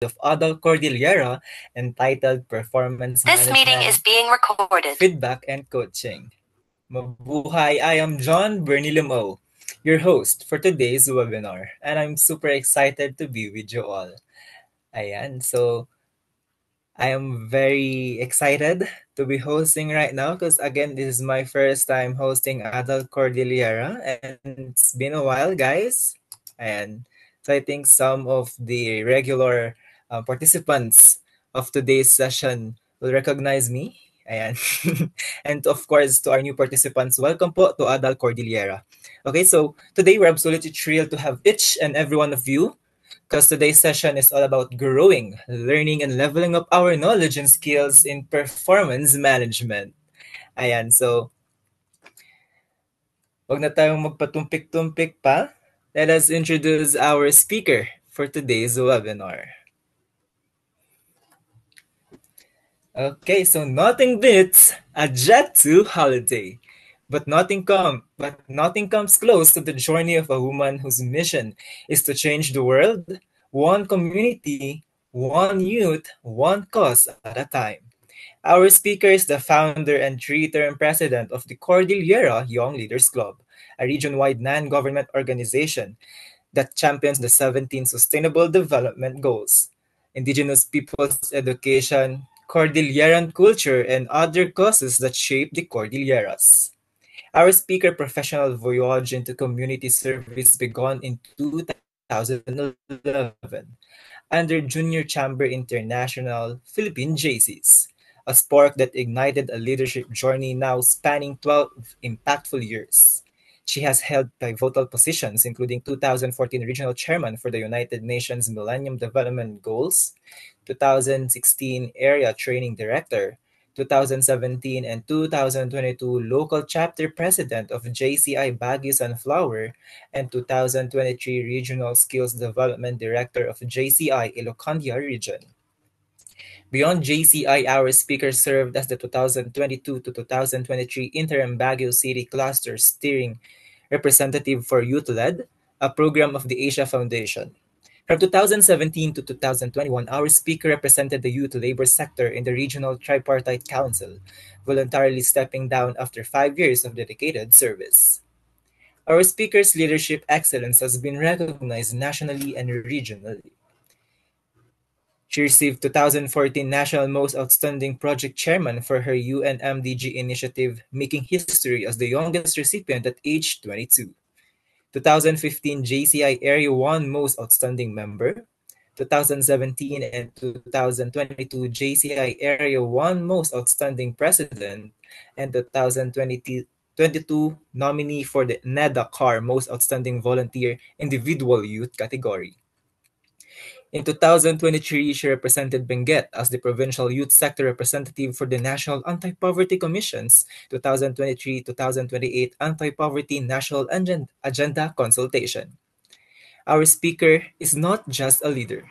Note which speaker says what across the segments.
Speaker 1: of Adal Cordillera entitled Performance
Speaker 2: This meeting
Speaker 1: Management,
Speaker 2: is being recorded.
Speaker 1: Feedback, and Coaching. Mabuhay, I am John Bernie Limo, your host for today's webinar, and I'm super excited to be with you all. Ayan, so I am very excited to be hosting right now because again, this is my first time hosting Adult Cordillera, and it's been a while, guys. And so I think some of the regular participants of today's session will recognize me. Ayan. And of course, to our new participants, welcome po to Adult Cordillera. Okay, so today we're absolutely thrilled to have each and every one of you because today's session is all about growing, learning, and leveling up our knowledge and skills in performance management. Ayan, so wag na tayong magpatumpik-tumpik pa. Let us introduce our speaker for today's webinar. Okay, so nothing beats a Jet2 holiday. But nothing comes close to the journey of a woman whose mission is to change the world, one community, one youth, one cause at a time. Our speaker is the founder and three-term president of the Cordillera Young Leaders Club, a region-wide non-government organization that champions the 17 Sustainable Development Goals, Indigenous peoples' education, Cordilleran culture, and other causes that shape the Cordilleras. Our speaker professional voyage into community service began in 2011 under Junior Chamber International Philippine JCs, a spark that ignited a leadership journey now spanning 12 impactful years. She has held pivotal positions, including 2014 Regional Chairman for the United Nations Millennium Development Goals, 2016 Area Training Director, 2017 and 2022 Local Chapter President of JCI Baguio Sunflower, and 2023 Regional Skills Development Director of JCI Ilocandia Region. Beyond JCI, our speaker served as the 2022 to 2023 Interim Baguio City Cluster Steering Representative for Youth-Led, a program of the Asia Foundation. From 2017 to 2021, our speaker represented the youth labor sector in the Regional Tripartite Council, voluntarily stepping down after 5 years of dedicated service. Our speaker's leadership excellence has been recognized nationally and regionally. She received 2014 National Most Outstanding Project Chairman for her UNMDG initiative, making history as the youngest recipient at age 22. 2015 JCI Area 1 Most Outstanding Member, 2017 and 2022 JCI Area 1 Most Outstanding President, and 2022 nominee for the NEDA CAR Most Outstanding Volunteer Individual Youth category. In 2023, she represented Benguet as the Provincial Youth Sector Representative for the National Anti-Poverty Commission's 2023-2028 Anti-Poverty National Agenda Consultation. Our speaker is not just a leader.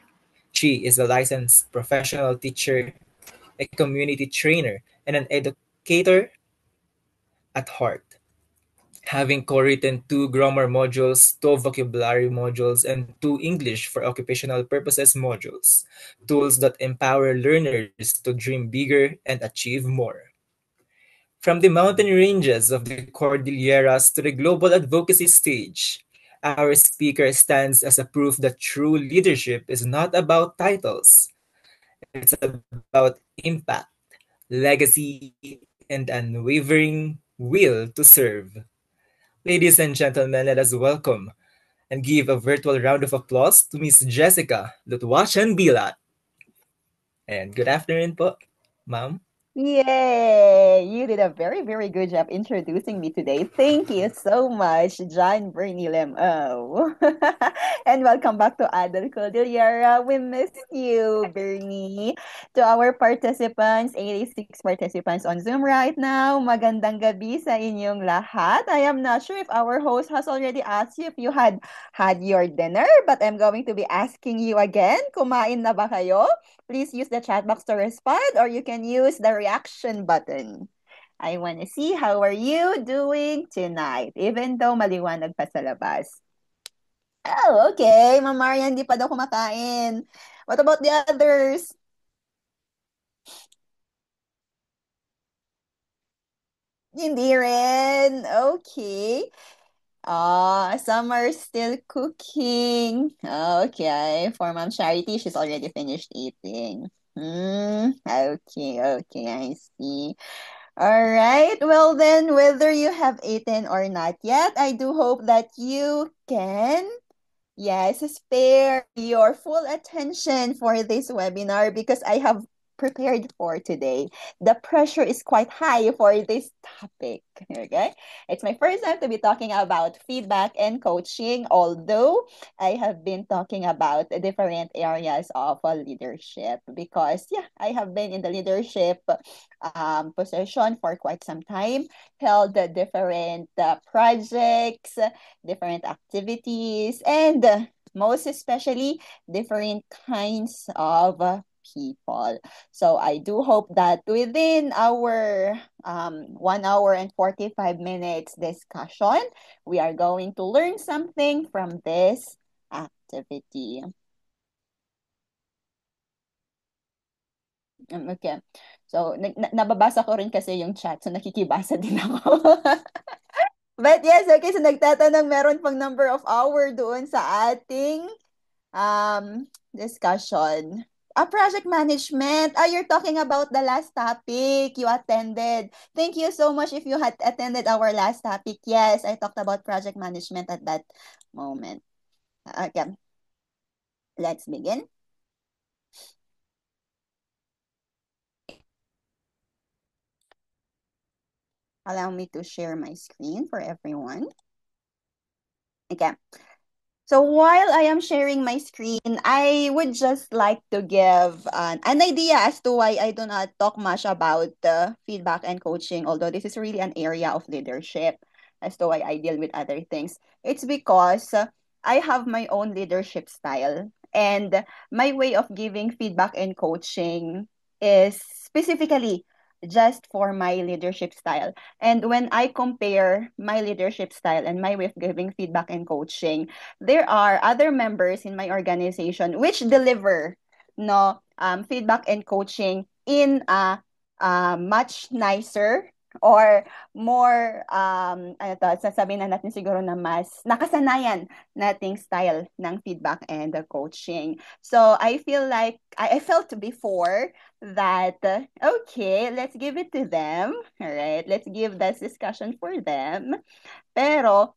Speaker 1: She is a licensed professional teacher, a community trainer, and an educator at heart. Having co-written 2 grammar modules, 2 vocabulary modules, and 2 English for occupational purposes modules, tools that empower learners to dream bigger and achieve more. From the mountain ranges of the Cordilleras to the global advocacy stage, our speaker stands as a proof that true leadership is not about titles. It's about impact, legacy, and unwavering will to serve. Ladies and gentlemen, let us welcome and give a virtual round of applause to Miss Jessica Lutwachan Bilat. And good afternoon po, ma'am.
Speaker 2: Yay! You did a very, very good job introducing me today. Thank you so much, John Bernie Oh. And welcome back to Adult Cordillera. We missed you, Bernie. To our participants, 86 participants on Zoom right now, magandang gabi sa inyong lahat. I am not sure if our host has already asked you if you had your dinner, but I'm going to be asking you again. Kumain na ba kayo? Please use the chat box to respond or you can use the reaction button. I want to see how are you doing tonight, even though maliwanag pa sa labas. Oh, okay. Ma'am Marian, hindi pa daw kumakain. What about the others? Hindi rin. Okay. Some are still cooking. Okay. For Mom Charity, she's already finished eating. Okay, okay, I see. All right. Well, then, whether you have eaten or not yet, I do hope that you can. Yes, spare your full attention for this webinar because I have prepared for today. The pressure is quite high for this topic. Okay. It's my first time to be talking about feedback and coaching, although I have been talking about different areas of leadership because, yeah, I have been in the leadership position for quite some time, held different projects, different activities, and most especially different kinds of people. So I do hope that within our 1 hour and 45 minutes discussion, we are going to learn something from this activity. Okay. So, nababasa ko rin kasi yung chat. So, nakikibasa din ako. But yes, okay. So, nagtatanong meron pang number of hour doon sa ating discussion. Project management. You're talking about the last topic you attended. Thank you so much if you had attended our last topic. Yes, I talked about project management at that moment. Okay, let's begin. Allow me to share my screen for everyone. Okay. So while I am sharing my screen, I would just like to give an idea as to why I do not talk much about feedback and coaching, although this is really an area of leadership, as to why I deal with other things. It's because I have my own leadership style, and my way of giving feedback and coaching is specifically just for my leadership style. And when I compare my leadership style and my way of giving feedback and coaching, there are other members in my organization which deliver feedback and coaching in a much nicer or more sasabihin na natin siguro na mas nakasanayan nating style ng feedback and coaching. So I feel like I felt before that okay, let's give it to them. All right, let's give this discussion for them. Pero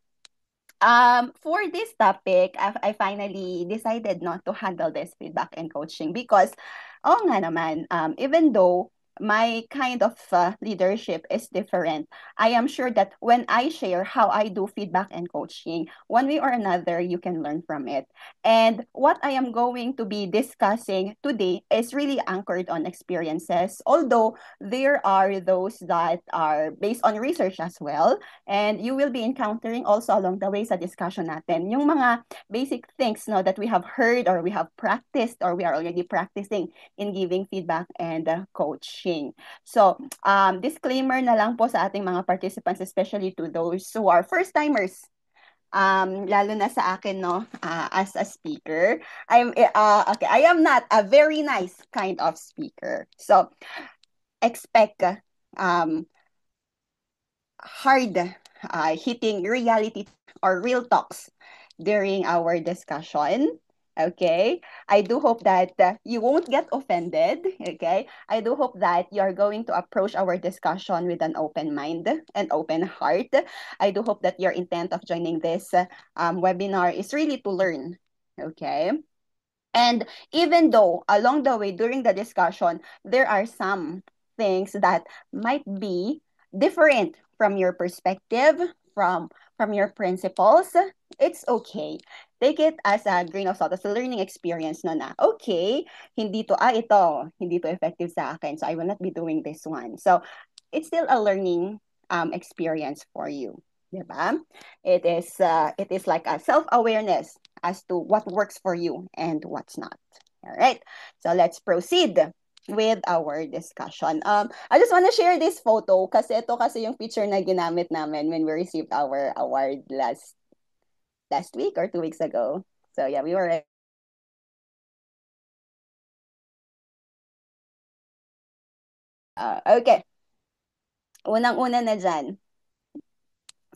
Speaker 2: for this topic, I finally decided not to handle this feedback and coaching because, oh nga naman, even though my kind of leadership is different, I am sure that when I share how I do feedback and coaching, one way or another, you can learn from it. And what I am going to be discussing today is really anchored on experiences, although there are those that are based on research as well. And you will be encountering also along the way sa discussion natin, yung mga basic things no, that we have heard or we have practiced or we are already practicing in giving feedback and coaching. So, disclaimer na lang po sa ating mga participants, especially to those who are first-timers lalo na sa akin no as a speaker. I am not a very nice kind of speaker. So expect hard hitting reality or real talks during our discussion. Okay. I do hope that you won't get offended. Okay. I do hope that you are going to approach our discussion with an open mind and open heart. I do hope that your intent of joining this webinar is really to learn. Okay. And even though along the way during the discussion, there are some things that might be different from your perspective, from your principles, it's okay. Take it as a grain of salt, as a learning experience no na, okay, hindi to effective sa akin, so I will not be doing this one. So, it's still a learning experience for you. Diba? It is like a self-awareness as to what works for you and what's not. All right. So let's proceed with our discussion. I just want to share this photo kasi ito kasi yung picture na ginamit namin when we received our award last week or 2 weeks ago. So yeah, we were Okay, unang-una na dyan,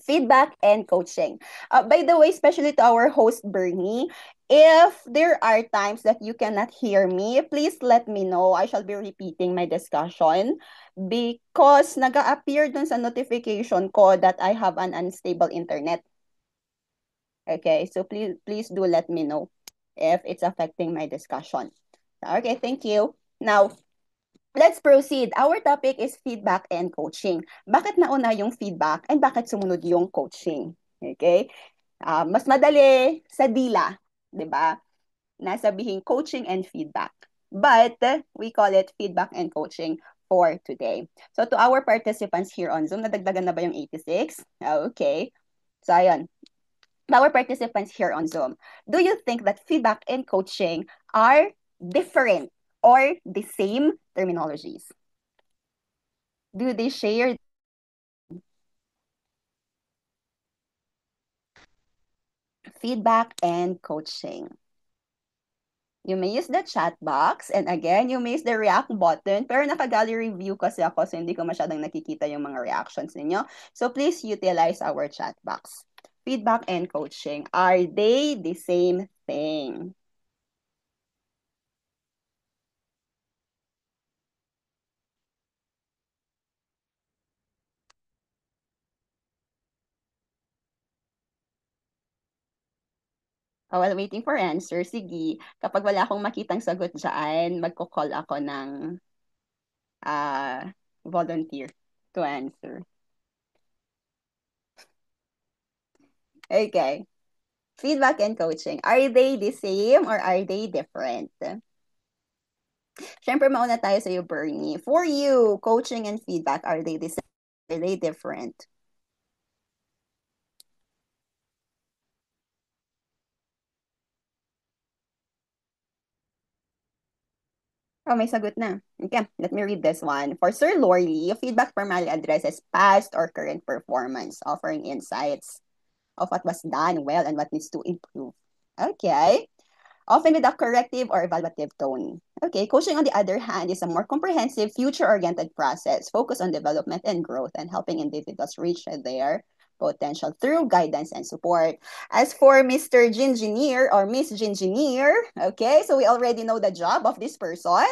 Speaker 2: feedback and coaching. By the way, especially to our host, Bernie, if there are times that you cannot hear me, please let me know. I shall be repeating my discussion because nag-appear dun sa notification ko that I have an unstable internet. Okay, so please do let me know if it's affecting my discussion. Okay, thank you. Now, let's proceed. Our topic is feedback and coaching. Bakit nauna yung feedback and bakit sumunod yung coaching? Okay? Mas madali sa dila, 'di ba? Nasabihin coaching and feedback. But we call it feedback and coaching for today. So to our participants here on Zoom, nadagdagan na ba yung 86? Okay. So ayun, our participants here on Zoom, do you think that feedback and coaching are different or the same terminologies? Do they share feedback and coaching? You may use the chat box and again, you may use the react button pero naka-gallery view kasi ako so hindi ko masyadong nakikita yung mga reactions ninyo. So please utilize our chat box. Feedback and coaching, are they the same thing? While waiting for answer, sige, kapag wala akong makitang sagot dyan, magko-call ako ng uh, volunteer to answer. Okay. Feedback and coaching, are they the same or are they different? Siyempre, mauna tayo sa iyo, Bernie. For you, coaching and feedback, are they the same? Are they different? Oh, may sagot na. Okay, let me read this one. For Sir Lorley, feedback primarily addresses past or current performance, offering insights of what was done well and what needs to improve. Okay. Often with a corrective or evaluative tone. Okay, coaching, on the other hand, is a more comprehensive, future-oriented process focused on development and growth and helping individuals reach their potential through guidance and support. As for Mr. Gingineer or Miss Gingineer, okay, so we already know the job of this person.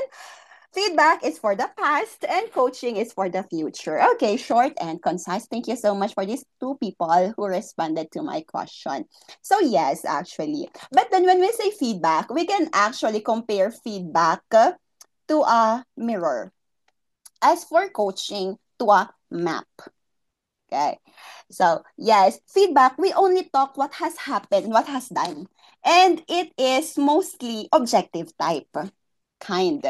Speaker 2: Feedback is for the past and coaching is for the future. Okay, short and concise. Thank you so much for these two people who responded to my question. So yes, actually. But then when we say feedback, we can actually compare feedback to a mirror. As for coaching, to a map. Okay. So, yes, feedback, we only talk what has happened, what has done. And it is mostly objective type. Kind.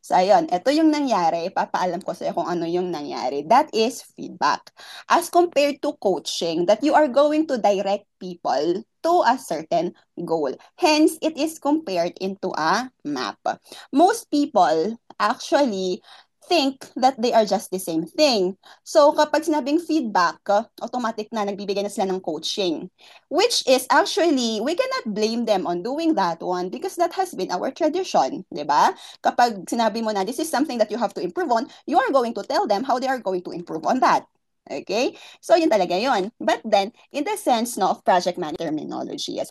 Speaker 2: So, ayun, ito yung nangyari. Papaalam ko sa'yo kung ano yung nangyari. That is feedback. As compared to coaching, that you are going to direct people to a certain goal. Hence, it is compared into a map. Most people actually think that they are just the same thing. So, kapag sinabing feedback, automatic na nagbibigay na sila ng coaching. Which is actually, we cannot blame them on doing that one because that has been our tradition, di ba? Kapag sinabi mo na this is something that you have to improve on, you are going to tell them how they are going to improve on that. Okay? So, yun talaga yun. But then, in the sense no, of project management terminology, as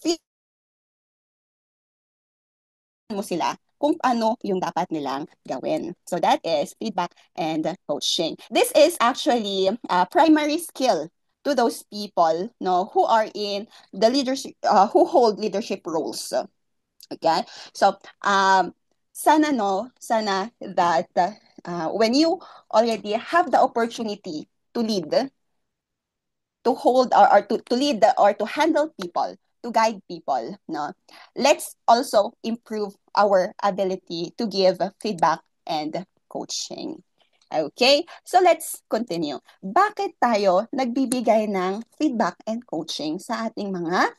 Speaker 2: mo sila kung ano yung dapat nilang gawin. So that is feedback and coaching. This is actually a primary skill to those people no who are in the leadership who hold leadership roles. Okay? So sana that when you already have the opportunity to lead, to hold or to lead or to handle people, to guide people, no, let's also improve our ability to give feedback and coaching. Okay, so let's continue. Bakit tayo nagbibigay ng feedback and coaching sa ating mga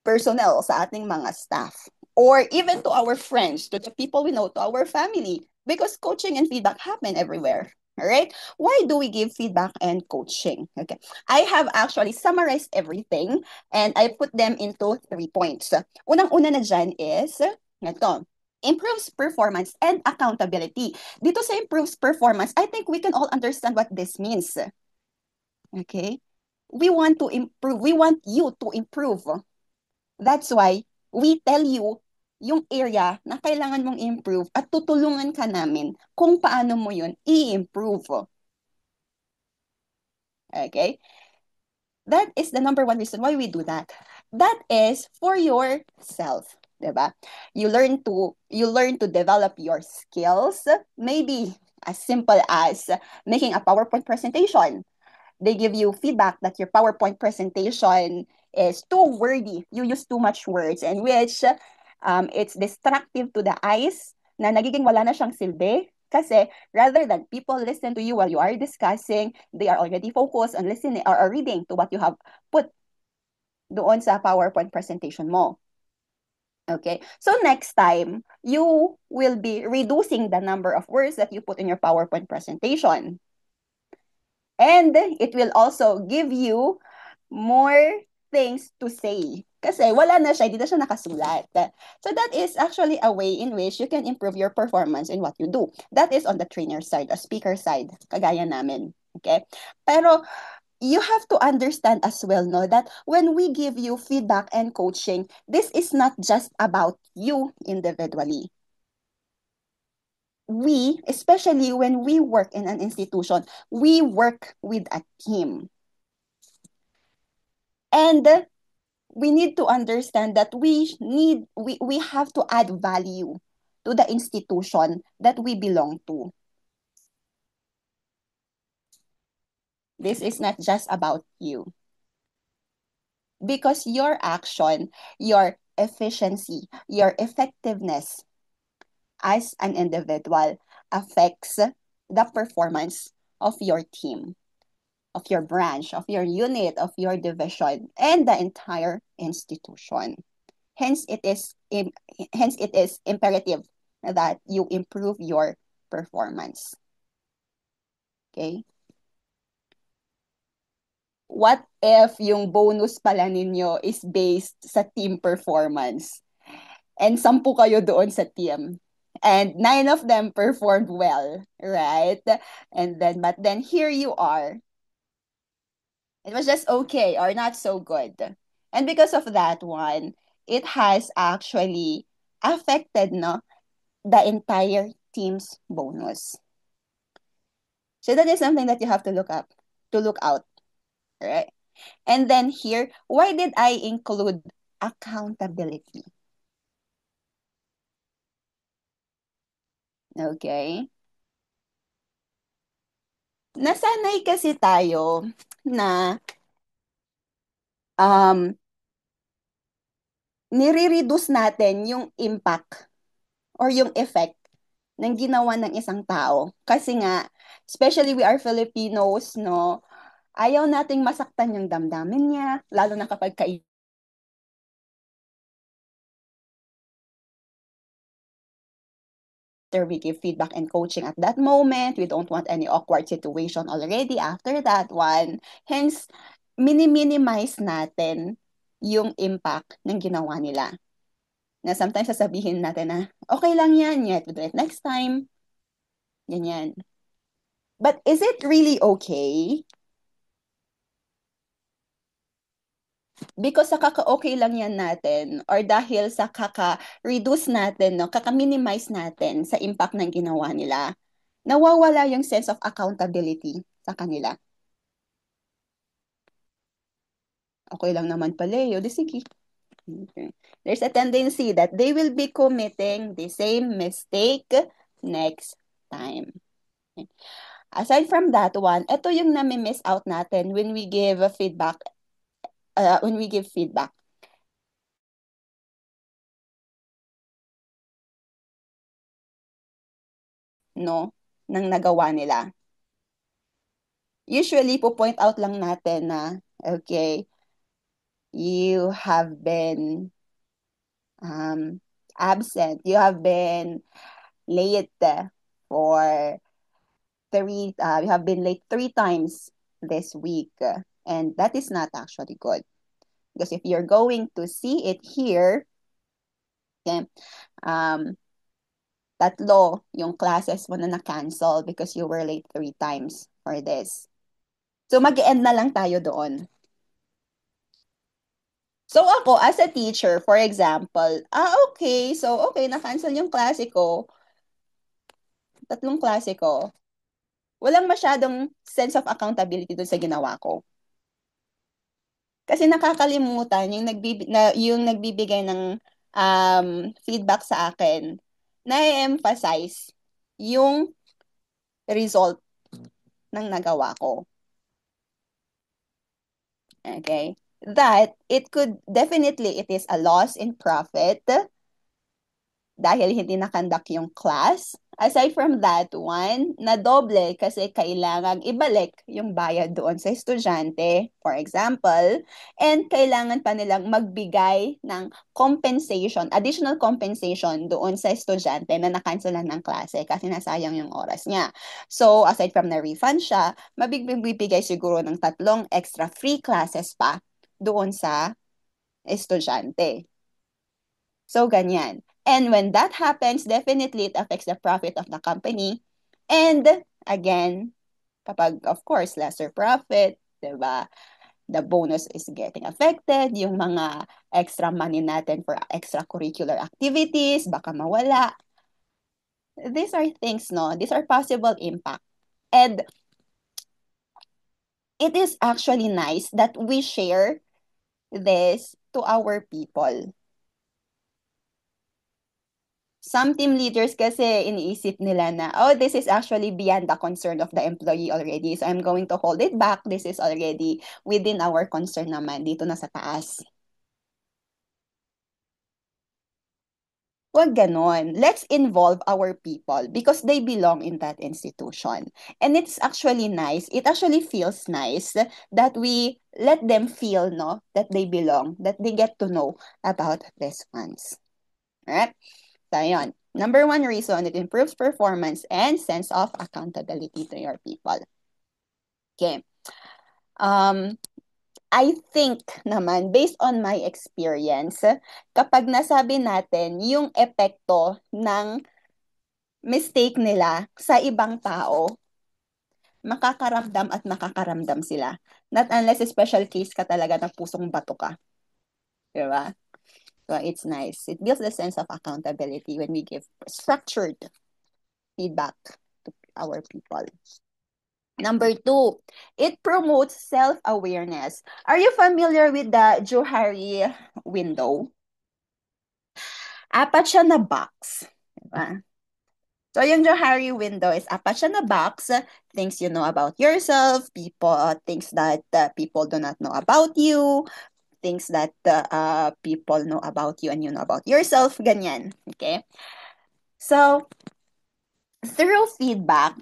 Speaker 2: personnel, sa ating mga staff, or even to our friends, to the people we know, to our family, because coaching and feedback happen everywhere. All right? Why do we give feedback and coaching? Okay. I have actually summarized everything and I put them into 3 points. Unang-una na dyan is, ito, Improves performance and accountability. Dito sa improves performance, I think we can all understand what this means. Okay? We want to improve. We want you to improve. That's why we tell you yung area na kailangan mong improve at tutulungan ka namin kung paano mo yun i-improve. Okay? That is the number one reason why we do that. That is for yourself, diba? You learn to develop your skills, maybe as simple as making a PowerPoint presentation. They give you feedback that your PowerPoint presentation is too wordy. You use too much words, and which it's distractive to the eyes, na nagiging wala na siyang silbi. Kasi rather than people listen to you while you are discussing, they are already focused on listening or reading to what you have put doon sa PowerPoint presentation mo. Okay, so next time, you will be reducing the number of words that you put in your PowerPoint presentation. And it will also give you more things to say. Kasi wala na siya, hindi na siya nakasulat. So that is actually a way in which you can improve your performance in what you do. That is on the trainer side, the speaker side, kagaya namin. Okay? Pero you have to understand as well, no, that when we give you feedback and coaching, this is not just about you individually. We, especially when we work in an institution, we work with a team. And we need to understand that we have to add value to the institution that we belong to. This is not just about you. Because your action, your efficiency, your effectiveness as an individual affects the performance of your team, of your branch, of your unit, of your division, and the entire institution. Hence, hence it is imperative that you improve your performance. Okay? What if yung bonus pala ninyo is based sa team performance? And 10 kayo doon sa team. And 9 of them performed well, right? But then here you are. It was just okay or not so good. And because of that one, it has actually affected, no, the entire team's bonus. So that is something that you have to look out, right? And then here, why did I include accountability? Okay? Nasanay kasi tayo na um, nire-reduce natin yung impact or yung effect ng ginawa ng isang tao. Kasi nga, especially we are Filipinos, no, ayaw nating masaktan yung damdamin niya, lalo na kapag we give feedback and coaching at that moment. We don't want any awkward situation already after that one. Hence, minimize natin yung impact ng ginawa nila. Na sometimes sasabihin natin na, okay lang yan, yet we'll do it next time. Ganyan. But is it really okay? Because sa kaka-okay lang yan natin or dahil sa kaka-reduce natin, no, kaka-minimize natin sa impact ng ginawa nila, nawawala yung sense of accountability sa kanila. Okay lang naman pala eh. O di sige. Okay. There's a tendency that they will be committing the same mistake next time. Okay. Aside from that one, ito yung nami-miss out natin when we give feedback. No, ng nagawa nila. Usually, po-point out lang natin na, okay, you have been absent. You have been late for you have been late 3 times this week. And that is not actually good. Because if you're going to see it here, okay, Tatlo yung classes mo na na-cancel because you were late 3 times for this. So, mag-end na lang tayo doon. So, ako, as a teacher, for example, okay. So, okay, na-cancel yung klase ko. Tatlong klase ko. Walang masyadong sense of accountability dun sa ginawa ko. Kasi nakakalimutan yung nagbibigay ng feedback sa akin, na-emphasize yung result ng nagawa ko. Okay? That it could definitely, it is a loss in profit dahil hindi nakandak yung class. Aside from that one, na doble kasi kailangan ibalik yung bayad doon sa estudyante, for example, and kailangan pa nilang magbigay ng compensation, additional compensation doon sa estudyante na nakancelan ng klase kasi nasayang yung oras niya. So, aside from na refund siya, magbibigay siguro ng tatlong extra free classes pa doon sa estudyante. So, ganyan. And when that happens, definitely it affects the profit of the company. And again, kapag, of course, lesser profit, diba? The bonus is getting affected. Yung mga extra money natin for extracurricular activities, baka mawala. These are things, no? These are possible impact. And it is actually nice that we share this to our people. Some team leaders kasi iniisip nila na, oh, this is actually beyond the concern of the employee already. So I'm going to hold it back. This is already within our concern naman dito na sa taas. Huwag ganon. Let's involve our people because they belong in that institution. And it's actually nice. It actually feels nice that we let them feel, no, that they belong, that they get to know about these ones. Alright? So, yun. Number one reason, it improves performance and sense of accountability to your people. Okay. Um, I think naman, based on my experience, kapag nasabi natin yung epekto ng mistake nila sa ibang tao, makakaramdam at makakaramdam sila. Not unless special case ka talaga na pusong bato ka. Diba? So, it's nice. It builds the sense of accountability when we give structured feedback to our people. Number two, it promotes self-awareness. Are you familiar with the Johari window? Apat siya na box. Diba? So, yung Johari window is apat siya na box. Things you know about yourself, things that people do not know about you, things that people know about you and you know about yourself, ganyan. Okay? So, through feedback,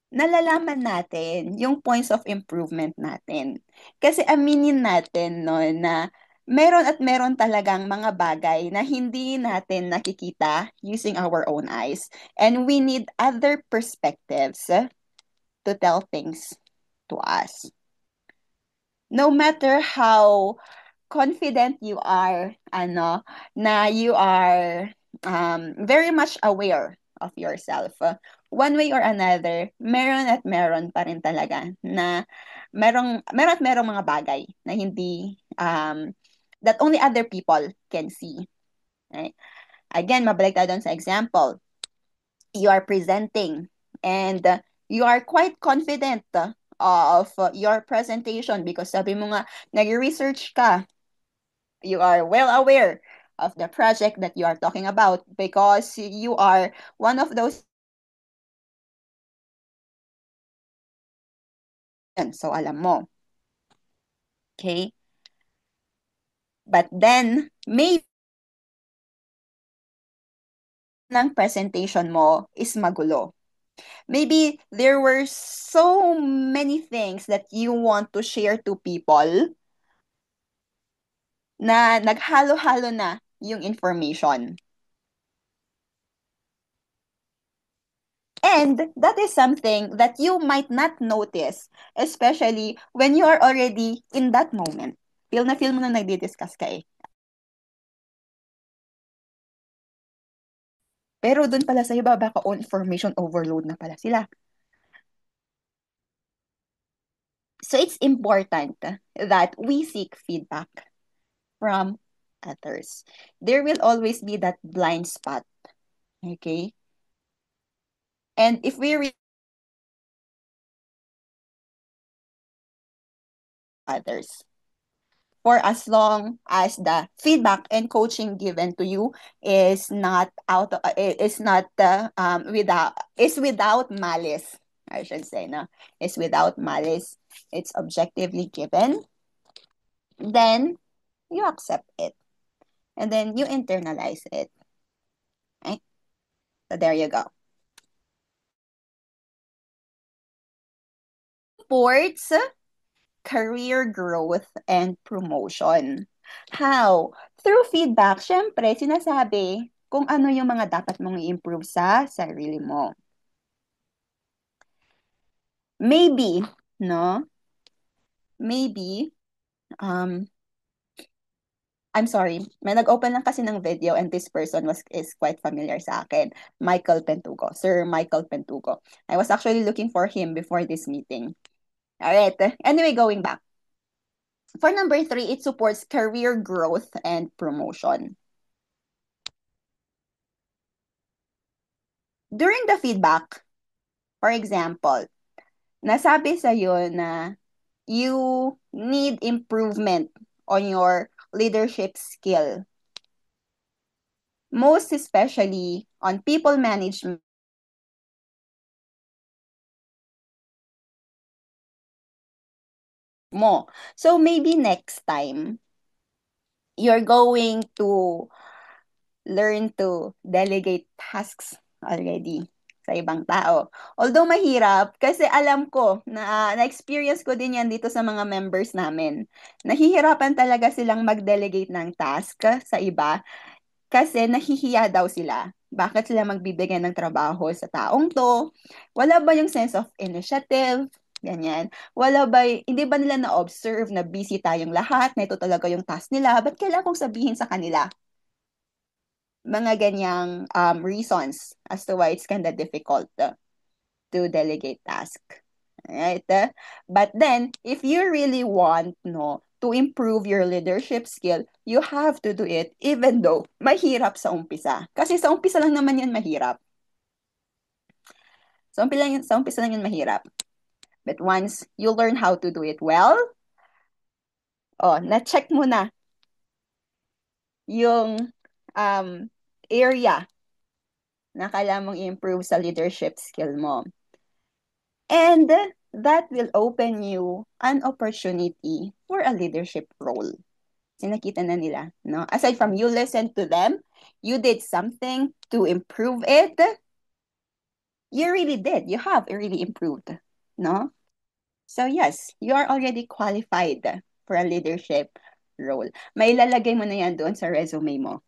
Speaker 2: nalalaman natin yung points of improvement natin. Kasi aminin natin no, na meron at meron talagang mga bagay na hindi natin nakikita using our own eyes. And we need other perspectives to tell things to us. No matter how confident you are, na you are very much aware of yourself. One way or another, meron at meron pa rin talaga na meron at merong mga bagay na hindi, that only other people can see. Right? Again, mabalik tayo doon sa example. You are presenting and you are quite confident of your presentation because sabi mo nga, nag-research ka, you are well aware of the project that you are talking about because you are one of those. So, alam mo. Okay? But then, maybe ng presentation mo is magulo. Maybe there were so many things that you want to share to people na naghalo-halo na yung information. And that is something that you might not notice, especially when you are already in that moment. Feel na feel mo na nagdi-discuss ka eh. Pero dun pala sa iba, baka on information overload na pala sila. So it's important that we seek feedback from others. There will always be that blind spot, okay? And if we read others, for as long as the feedback and coaching given to you is not is not without is without malice, I should say, no, is without malice, it's objectively given, then you accept it and then you internalize it. Right? So there you go. Supports career growth and promotion. How? Through feedback, syempre, sinasabi kung ano yung mga dapat mong i-improve sa sarili mo. Maybe, no? Maybe, um, I'm sorry, may nag-open lang kasi ng video and this person is quite familiar sa akin. Michael Pentugo, Sir Michael Pentugo. I was actually looking for him before this meeting. Alright, anyway, going back. For number 3, it supports career growth and promotion. During the feedback, for example, nasabi sa'yo na you need improvement on your leadership skill. Most especially on people management mo. So maybe next time, you're going to learn to delegate tasks already sa ibang tao. Although mahirap, kasi alam ko, na-experience ko din yan dito sa mga members namin. Nahihirapan talaga silang mag-delegate ng task sa iba kasi nahihiya daw sila. Bakit sila magbibigay ng trabaho sa taong to? Wala ba yung sense of initiative? Ganyan. Wala ba, hindi ba nila na-observe na busy tayong lahat, na ito talaga yung task nila? Ba't kailangan kong sabihin sa kanila? Mga ganyang reasons as to why it's kind of difficult to delegate task. Right? But then, if you really want to improve your leadership skill, you have to do it even though mahirap sa umpisa. Kasi sa umpisa lang naman yan mahirap. Sa umpisa lang yan mahirap. But once you learn how to do it well, na-check mo na yung area na kailangan mong i-improve sa leadership skill mo. And that will open you an opportunity for a leadership role. Sinakita na nila, no? Aside from you listen to them, you did something to improve it. You really did. You have really improved, no? So yes, you are already qualified for a leadership role. May lalagay mo na yan doon sa resume mo.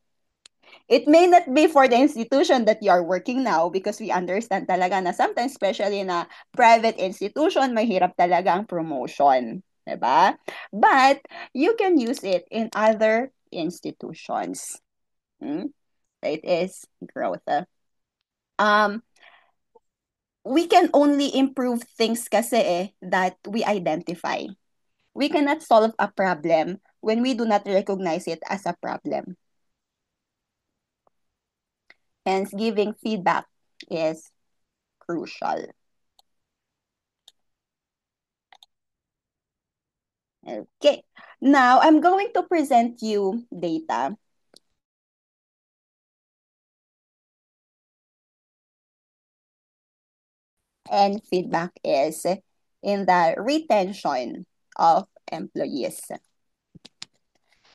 Speaker 2: It may not be for the institution that you are working now because we understand talaga na sometimes, especially na private institution, mahirap talaga ang promotion. Diba? But you can use it in other institutions. It is growth. We can only improve things kasi that we identify. We cannot solve a problem when we do not recognize it as a problem. Hence, giving feedback is crucial. Okay, now I'm going to present you data. And feedback is in the retention of employees.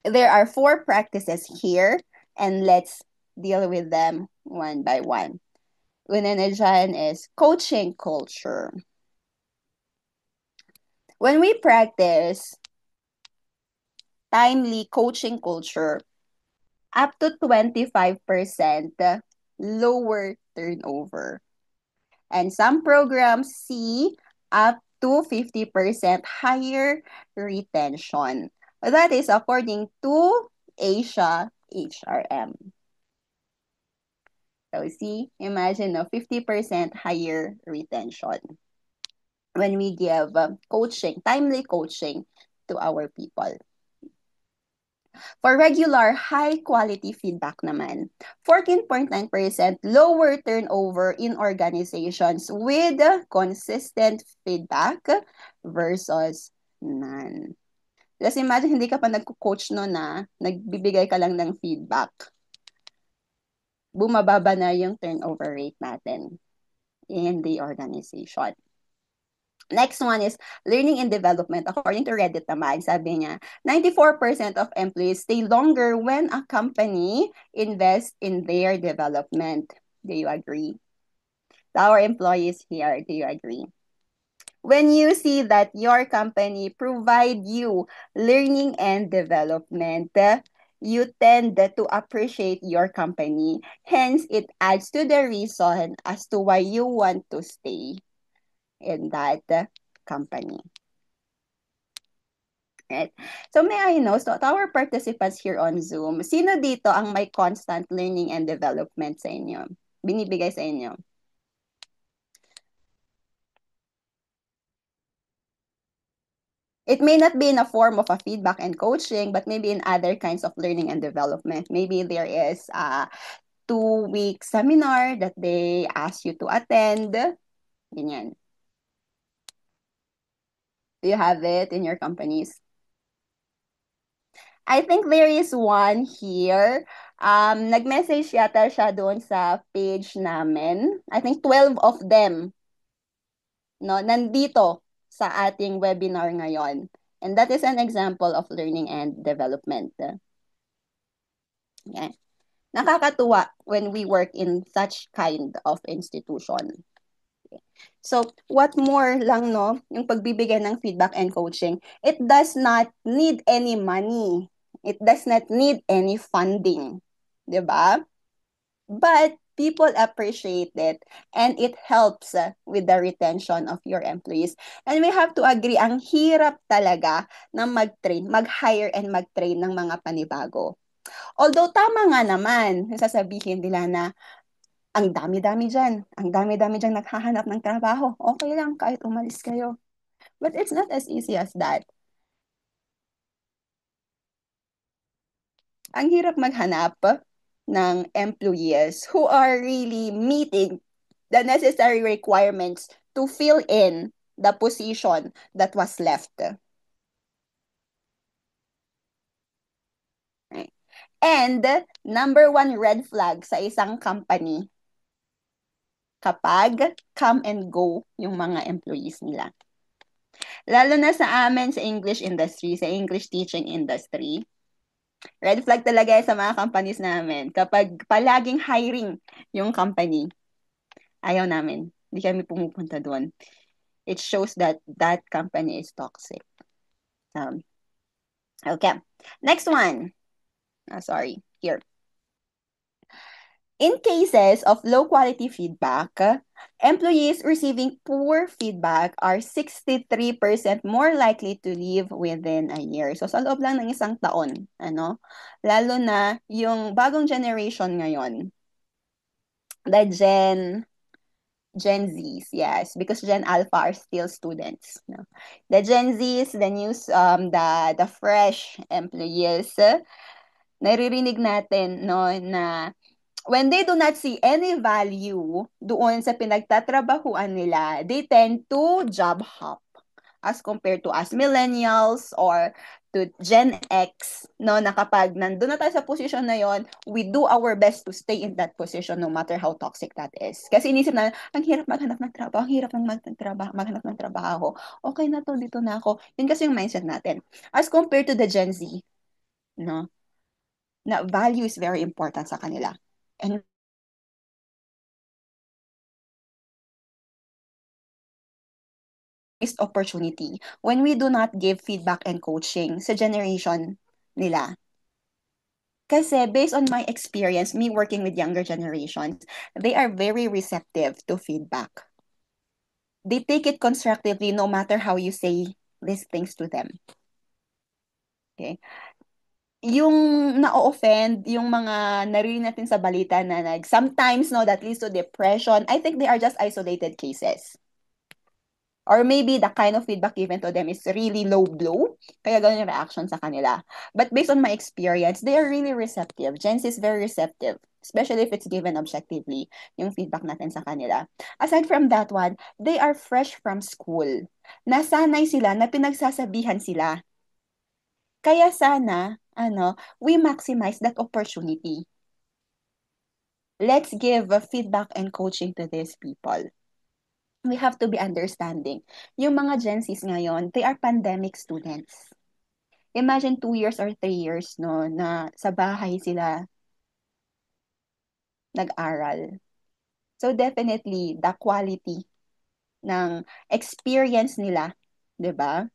Speaker 2: There are 4 practices here, and let's deal with them one by one. Una na dyan is coaching culture. When we practice timely coaching culture, up to 25% lower turnover. And some programs see up to 50% higher retention. That is according to Asia HRM. So see, imagine a 50% higher retention when we give coaching, timely coaching to our people. For regular, high-quality feedback naman, 14.9% lower turnover in organizations with consistent feedback versus none. Just imagine, hindi ka pa nagko-coach no na, nagbibigay ka lang ng feedback. Bumababa na yung turnover rate natin in the organization. Next one is learning and development. According to Reddit naman, sabi niya, 94% of employees stay longer when a company invests in their development. Do you agree? Our employees here, do you agree? When you see that your company provide you learning and development, you tend to appreciate your company. Hence, it adds to the reason as to why you want to stay in that company. Right? So may I know, so to our participants here on Zoom, sino dito ang may constant learning and development sa inyo? Binibigay sa inyo? It may not be in a form of a feedback and coaching, but maybe in other kinds of learning and development. Maybe there is a 2-week seminar that they ask you to attend. Ganyan. Do you have it in your companies? I think there is one here. Nag-message yata siya doon sa page namin. I think 12 of them, no, nandito sa ating webinar ngayon. And that is an example of learning and development. Yeah. Nakakatuwa when we work in such kind of institution. So, what more lang, no, yung pagbibigay ng feedback and coaching, it does not need any money. It does not need any funding. 'Di ba? But people appreciate it and it helps with the retention of your employees. And we have to agree, ang hirap talaga na mag-train, mag-hire and mag-train ng mga panibago. Although tama nga naman, sasabihin nila na ang dami-dami dyan. Ang dami-dami dyan naghahanap ng trabaho. Okay lang kahit umalis kayo. But it's not as easy as that. Ang hirap maghanap ng employees who are really meeting the necessary requirements to fill in the position that was left. And number one red flag sa isang company kapag come and go yung mga employees nila. Lalo na sa amin sa English industry, sa English teaching industry, red flag talaga sa mga companies namin. Kapag palaging hiring yung company, ayaw namin. Hindi kami pumupunta doon. It shows that that company is toxic. Okay. Next one. Sorry. Here. In cases of low quality feedback, employees receiving poor feedback are 63% more likely to leave within a year. So sa loob lang ng isang taon, ano? Lalo na yung bagong generation ngayon, the Gen Zs, yes, because Gen Alpha are still students. No? The Gen Zs, the news, the fresh employees, naririnig natin no na when they do not see any value doon sa pinagtatrabahuan nila, they tend to job hop as compared to us millennials or to Gen X, no, na kapag nandun na tayo sa position na yon, we do our best to stay in that position no matter how toxic that is. Kasi inisip na, ang hirap maghanap ng trabaho, ang hirap maghanap ng trabaho. Okay na to, dito na ako. Yun kasi yung mindset natin. As compared to the Gen Z, no, na value is very important sa kanila. And missed opportunity when we do not give feedback and coaching sa generation nila. Kasi based on my experience, me working with younger generations, they are very receptive to feedback. They take it constructively no matter how you say these things to them. Okay? yung na-offend, yung mga narinig natin sa balita na sometimes, no, that leads to depression, I think they are just isolated cases. Or maybe the kind of feedback given to them is really low blow, kaya ganun yung reaction sa kanila. But based on my experience, they are really receptive. Gen Z is very receptive, especially if it's given objectively, yung feedback natin sa kanila. Aside from that one, they are fresh from school. Nasanay sila na pinagsasabihan sila. Kaya sana, we maximize that opportunity. Let's give feedback and coaching to these people. We have to be understanding. Yung mga Gen Zs ngayon, they are pandemic students. Imagine 2 years or 3 years, no, na sa bahay sila nag-aral. So definitely, the quality ng experience nila, 'di ba?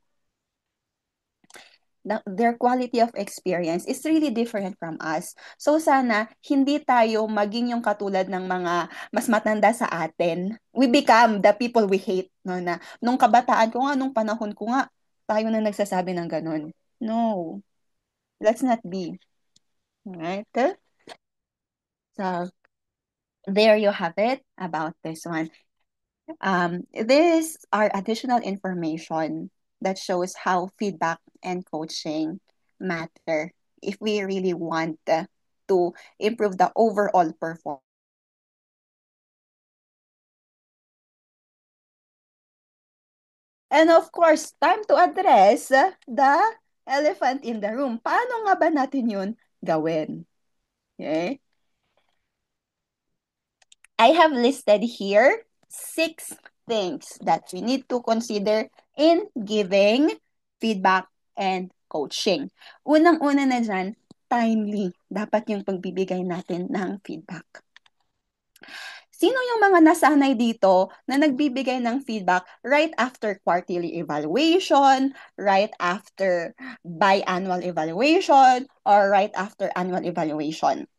Speaker 2: Their quality of experience is really different from us. So sana hindi tayo maging yung katulad ng mga mas matanda sa atin. We become the people we hate, no, na nung kabataan ko nga, nung panahon ko nga, tayo na nagsasabi ng ganun. No, let's not be. Right? So there you have it about this one. These are additional information that shows how feedback and coaching matter if we really want to improve the overall performance. And of course, time to address the elephant in the room. Paano nga ba natin yun gawin? Okay? I have listed here 6 things that we need to consider in giving feedback and coaching. Unang-una na dyan, timely. Dapat yung pagbibigay natin ng feedback. Sino yung mga nasanay dito na nagbibigay ng feedback right after quarterly evaluation, right after biannual evaluation, or right after annual evaluation?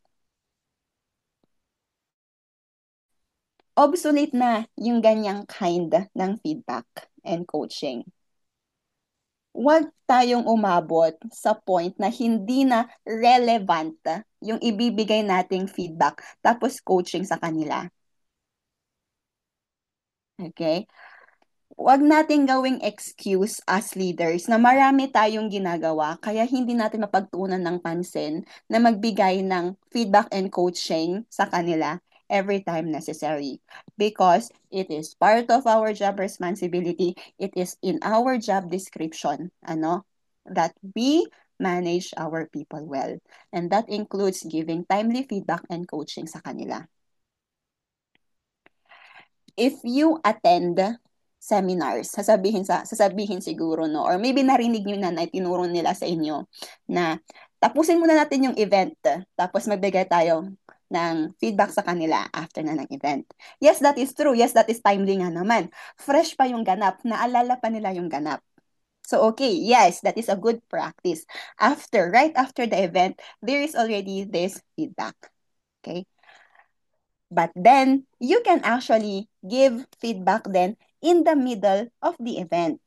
Speaker 2: Obsolete na yung ganyang kind ng feedback and coaching. Huwag tayong umabot sa point na hindi na relevant yung ibibigay nating feedback tapos coaching sa kanila. Okay? Huwag nating gawing excuse as leaders na marami tayong ginagawa kaya hindi natin mapagtuunan ng pansin na magbigay ng feedback and coaching sa kanila every time necessary. Because it is part of our job responsibility, it is in our job description, that we manage our people well. And that includes giving timely feedback and coaching sa kanila. If you attend seminars, sasabihin siguro, no, or maybe narinig niyo na itinuro nila sa inyo na tapusin muna natin yung event, tapos magbigay tayo ng feedback sa kanila after na ng event. Yes, that is true. Yes, that is timely nga naman. Fresh pa yung ganap, naalala pa nila yung ganap. So, okay, yes, that is a good practice. Right after the event, there is already this feedback. Okay? But then, you can actually give feedback then in the middle of the event.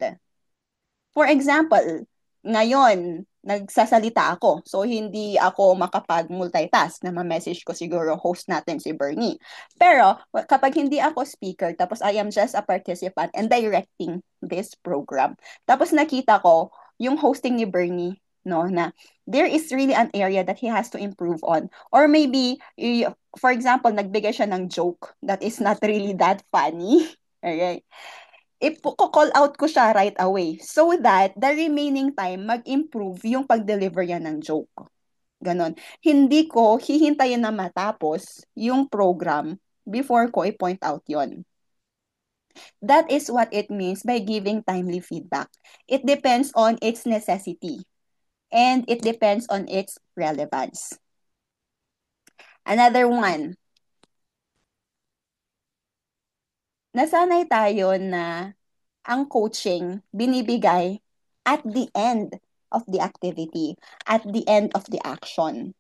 Speaker 2: For example, ngayon, nagsasalita ako. So, hindi ako makapag-multitask na ma-message ko siguro host natin si Bernie. Pero, kapag hindi ako speaker, tapos I am just a participant and directing this program, tapos nakita ko yung hosting ni Bernie, no, na there is really an area that he has to improve on. Or maybe, for example, nagbigay siya ng joke that is not really that funny. Okay? I-call out ko siya right away so that the remaining time mag-improve yung pag-deliver niya ng joke. Ganon. Hindi ko hihintayin na matapos yung program before ko i-point out yon. That is what it means by giving timely feedback. It depends on its necessity and it depends on its relevance. Another one, nasanay tayo na ang coaching binibigay at the end of the activity, at the end of the action.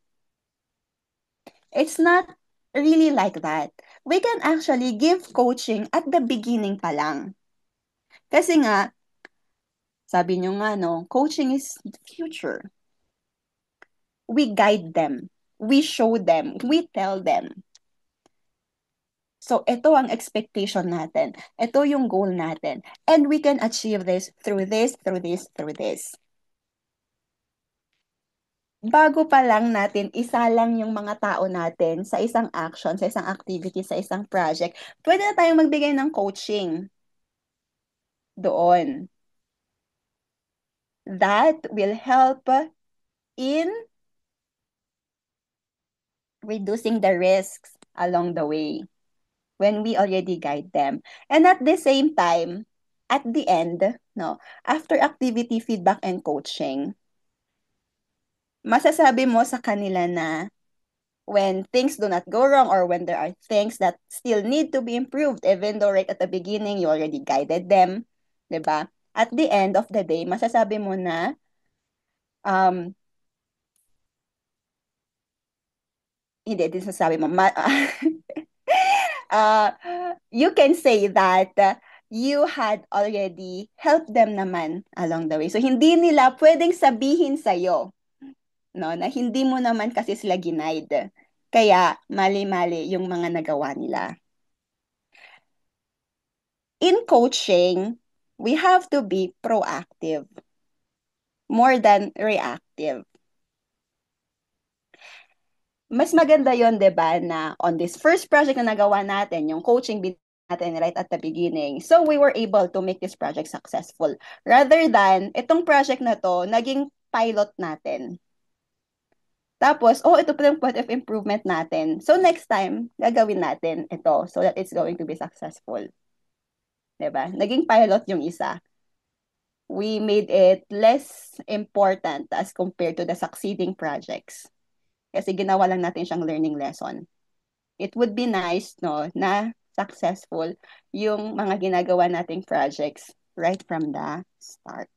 Speaker 2: It's not really like that. We can actually give coaching at the beginning pa lang. Kasi nga, sabi nyo nga, no, coaching is the future. we guide them, we show them, we tell them. So, ito ang expectation natin. Ito yung goal natin. And we can achieve this through this, through this, through this. Bago pa lang natin isalang yung mga tao natin sa isang action, sa isang activity, sa isang project, pwede na tayong magbigay ng coaching doon. That will help in reducing the risks along the way when we already guide them. And at the same time, at the end, no, after activity feedback and coaching, masasabi mo sa kanila na when things do not go wrong or when there are things that still need to be improved, even though right at the beginning you already guided them, 'di ba? At the end of the day, masasabi mo na um hindi din sasabi mo uh, you can say that you had already helped them naman along the way. So hindi nila pwedeng sabihin sa no, na hindi mo naman kasi sila ginaid. Kaya mali-mali yung mga nagawa nila. In coaching, we have to be proactive more than reactive. Mas maganda yon, 'di ba, na on this first project na nagawa natin, yung coaching natin right at the beginning. So we were able to make this project successful. Rather than itong project na to naging pilot natin. Tapos, ito pa yung point of improvement natin. So next time, gagawin natin ito so that it's going to be successful. 'Di ba? Naging pilot yung isa. We made it less important as compared to the succeeding projects. Kasi ginawa lang natin siyang learning lesson. It would be nice, no, na successful yung mga ginagawa nating projects right from the start.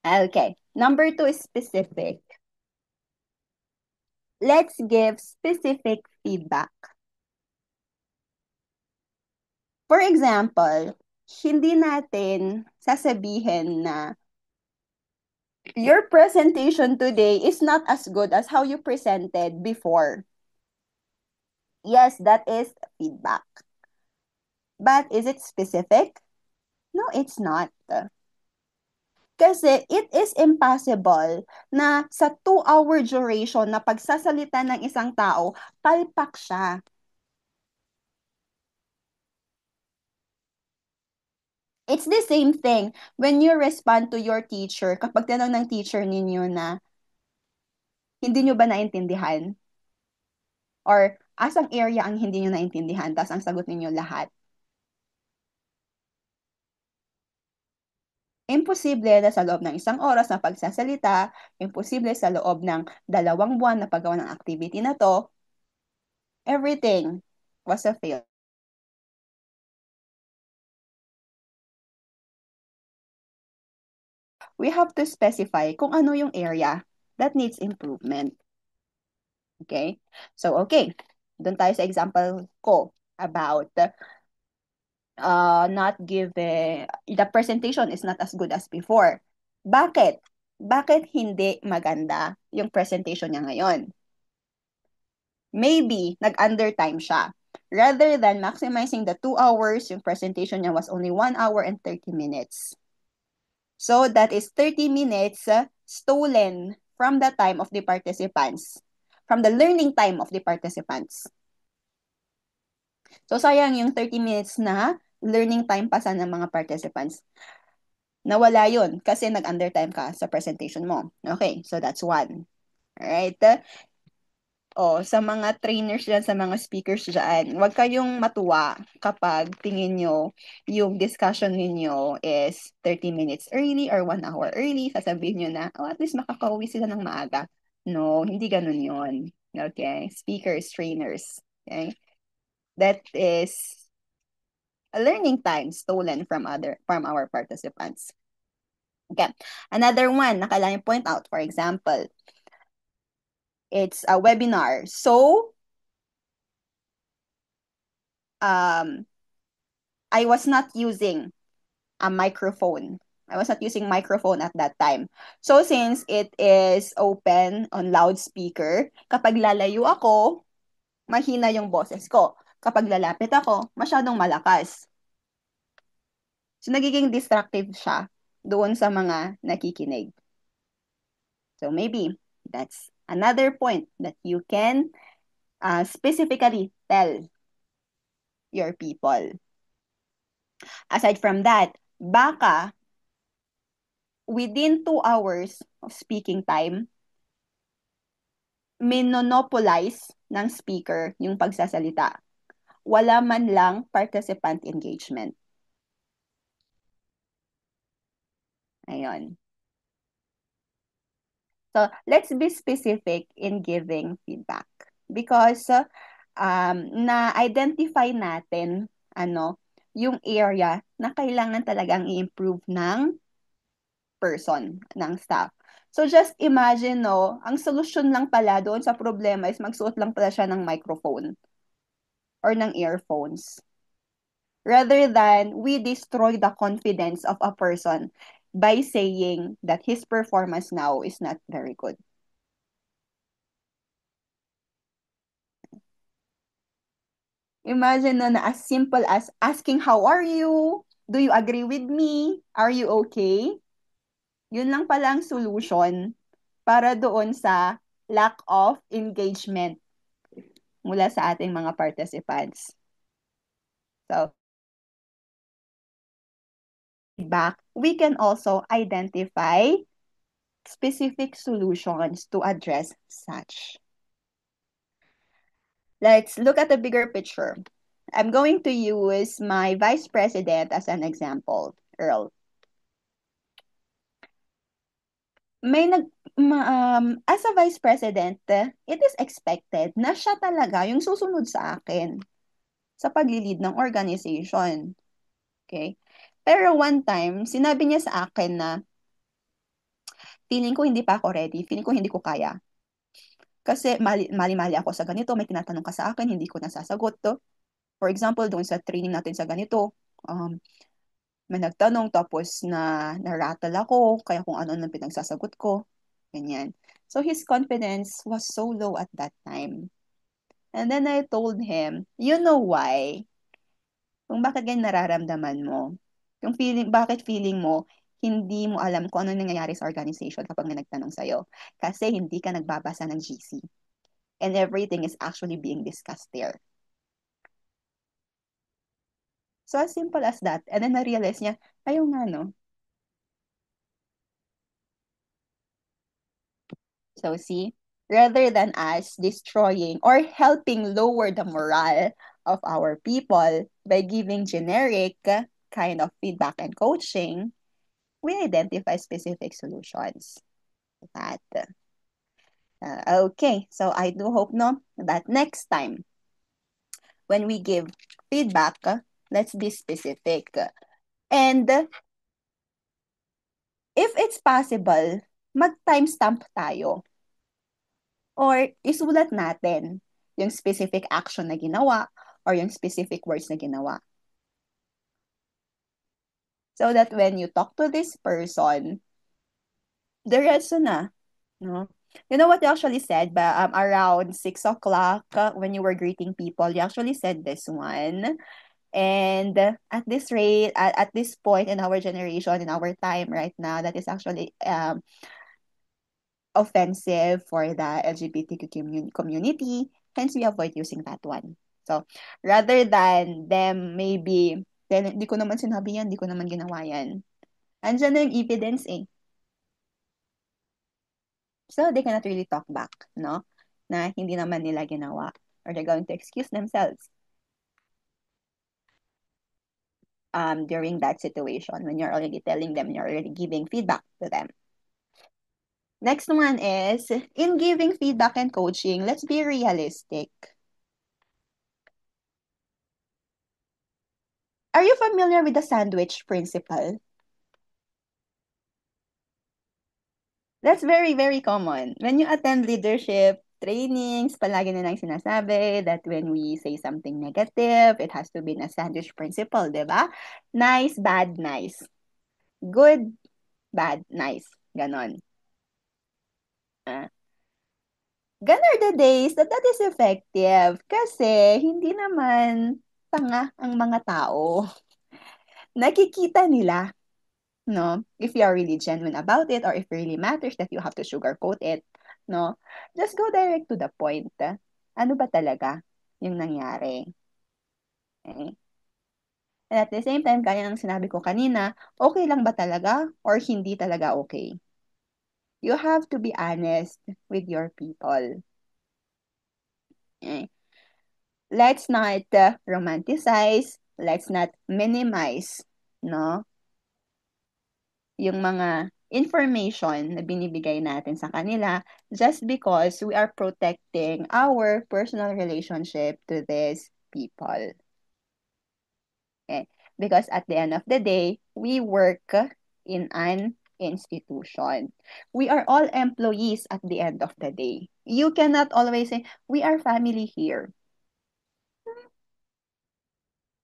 Speaker 2: Okay. Number 2 is specific. Let's give specific feedback. For example, hindi natin sasabihin na your presentation today is not as good as how you presented before. Yes, that is feedback. But is it specific? No, it's not. Kasi it is impossible na sa 2-hour duration na pagsasalita ng isang tao, palpak siya. It's the same thing when you respond to your teacher, kapag tanong ng teacher ninyo na, hindi nyo ba naintindihan? Or asang area ang hindi nyo naintindihan, tapos ang sagot ninyo lahat. Imposible na sa loob ng 1 oras na pagsasalita, imposible sa loob ng 2 buwan na paggawa ng activity na to, everything was a fail. We have to specify kung ano yung area that needs improvement. Okay? So, okay. Doon tayo sa example ko about not giving, the presentation is not as good as before. Bakit? Bakit hindi maganda yung presentation niya ngayon? Maybe, nag-undertime siya. Rather than maximizing the 2 hours, yung presentation niya was only 1 hour and 30 minutes. So, that is 30 minutes stolen from the time of the participants, from the learning time of the participants. So, sayang yung 30 minutes na learning time pa sa ng mga participants. Nawala yun kasi nag-undertime ka sa presentation mo. Okay, so that's one. Alright? Sa mga trainers dyan, sa mga speakers dyan, huwag kayong matuwa kapag tingin nyo yung discussion ninyo is 30 minutes early or 1 hour early. Sasabihin nyo na, at least makakauwi sila ng maaga. No, hindi ganun yun. Okay? Speakers, trainers. Okay? That is a learning time stolen from our participants. Okay. Another one, nakailangan point out, for example, it's a webinar. So, I was not using a microphone I was not using microphone at that time. So since it is open on loudspeaker, kapag lalayo ako, mahina yung boses ko. Kapag lalapit ako, masyadong malakas. So nagiging distractive siya doon sa mga nakikinig. So maybe that's another point that you can specifically tell your people. Aside from that, baka within 2 hours of speaking time, minonopolize ng speaker yung pagsasalita. Wala man lang participant engagement. Ayun. So, let's be specific in giving feedback. Because na-identify natin yung area na kailangan talagang i-improve ng person, ng staff. So just imagine, no, ang solusyon lang pala doon sa problema is magsuot lang pala siya ng microphone or ng earphones. Rather than we destroy the confidence of a person by saying that his performance now is not very good. Imagine na as simple as asking, how are you? Do you agree with me? Are you okay? Yun lang pala ang solution para doon sa lack of engagement mula sa ating mga participants. So, feedback, we can also identify specific solutions to address such. Let's look at the bigger picture. I'm going to use my vice president as an example, Earl. As a vice president, it is expected na siya talaga yung susunod sa akin sa paglilid ng organization. Okay? Pero one time, sinabi niya sa akin na feeling ko hindi pa ako ready, feeling ko hindi ko kaya. Kasi mali-mali ako sa ganito, may tinatanong ka sa akin, hindi ko nasasagot to. For example, doon sa training natin sa ganito, may nagtanong tapos na-rattle ako, kaya kung ano nang pinagsasagot ko. Ganyan. So his confidence was so low at that time. And then I told him, you know why? Kung bakit ganyan nararamdaman mo. Bakit feeling mo, hindi mo alam kung ano nangyayari sa organization kapag may nagtanong sa'yo. Kasi hindi ka nagbabasa ng GC. And everything is actually being discussed there. So as simple as that. And then na-realize niya, ayaw nga no. So see, rather than us destroying or helping lower the morale of our people by giving generic kind of feedback and coaching, we identify specific solutions. That. Okay, so I do hope no that next time when we give feedback, let's be specific. And if it's possible, mag-timestamp tayo. Or isulat natin yung specific action na ginawa or yung specific words na ginawa. So that when you talk to this person, diretso na. No? You know what you actually said around 6 o'clock when you were greeting people, you actually said this one. And at this rate, at this point in our generation, in our time right now, that is actually offensive for the LGBTQ community. Hence, we avoid using that one. So, rather than them maybe, then, di ko naman sinabi yan, di ko naman ginawa yan. Andiyan na yung evidence eh. So, they cannot really talk back, no? Na hindi naman nila ginawa. Or they're going to excuse themselves during that situation when you're already telling them, you're already giving feedback to them. Next one is, in giving feedback and coaching, let's be realistic. Are you familiar with the sandwich principle? That's very, very common. When you attend leadership trainings, palagi na lang sinasabi that when we say something negative, it has to be in a sandwich principle, di ba? Nice, bad, nice. Good, bad, nice. Ganon. Ah, gone are the days that that is effective kasi hindi naman tanga ang mga tao. Nakikita nila, no? If you are really genuine about it or if it really matters that you have to sugarcoat it, no? Just go direct to the point. Ano ba talaga yung nangyari? Okay? And at the same time, kaya ng sinabi ko kanina, okay lang ba talaga or hindi talaga okay? You have to be honest with your people. Okay? Let's not romanticize, let's not minimize, no? Yung mga information na binibigay natin sa kanila just because we are protecting our personal relationship to these people. Okay? Because at the end of the day, we work in an institution. We are all employees at the end of the day. You cannot always say, we are family here.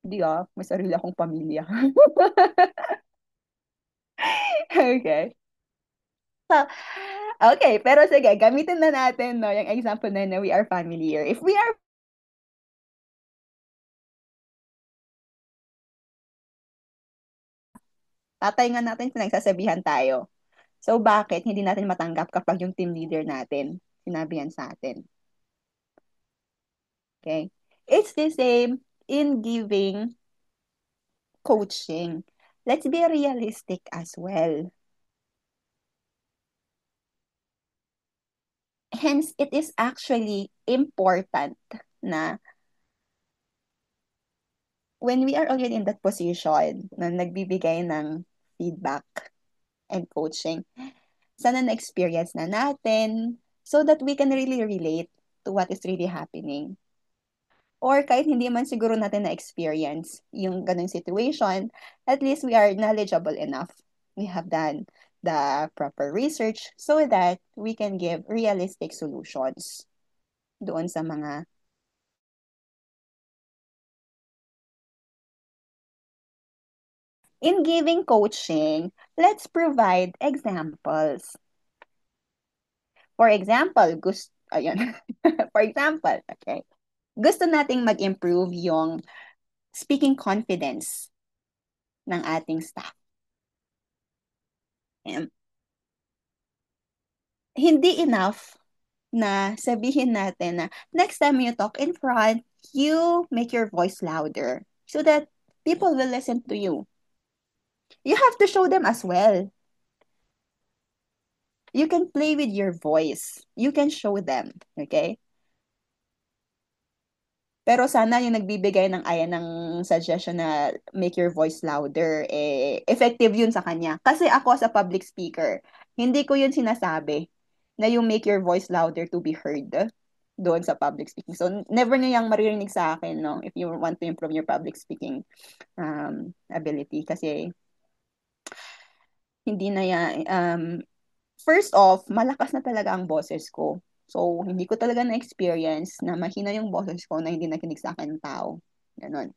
Speaker 2: Di may sarili akong pamilya. Okay. So, okay, pero sige, gamitin na natin no, yung example na we are family here. If we are tatay nga natin, pinagsasabihan tayo. So, bakit hindi natin matanggap kapag yung team leader natin sinabi yan sa atin? Okay? It's the same in giving coaching. Let's be realistic as well. Hence, it is actually important na when we are already in that position na nagbibigay ng feedback and coaching, sana na-experience na natin so that we can really relate to what is really happening. Or kahit hindi man siguro natin na-experience yung ganung situation, at least we are knowledgeable enough. We have done the proper research so that we can give realistic solutions doon sa mga. In giving coaching, let's provide examples. For example, ayun. For example, okay. Gusto nating mag-improve yung speaking confidence ng ating staff. And hindi enough na sabihin natin na next time you talk in front, you make your voice louder so that people will listen to you. You have to show them as well. You can play with your voice. You can show them. Okay? Pero sana yung nagbibigay ng ayan ng suggestion na make your voice louder, effective yun sa kanya. Kasi ako sa public speaker, hindi ko yun sinasabi na yung make your voice louder to be heard doon sa public speaking. So, never nyo yung maririnig sa akin, no? If you want to improve your public speaking ability. Kasi, hindi na yan, first off, malakas na talaga ang boses ko. So, hindi ko talaga na-experience na mahina yung boses ko na hindi nakinig sa akin ng tao. Ganon.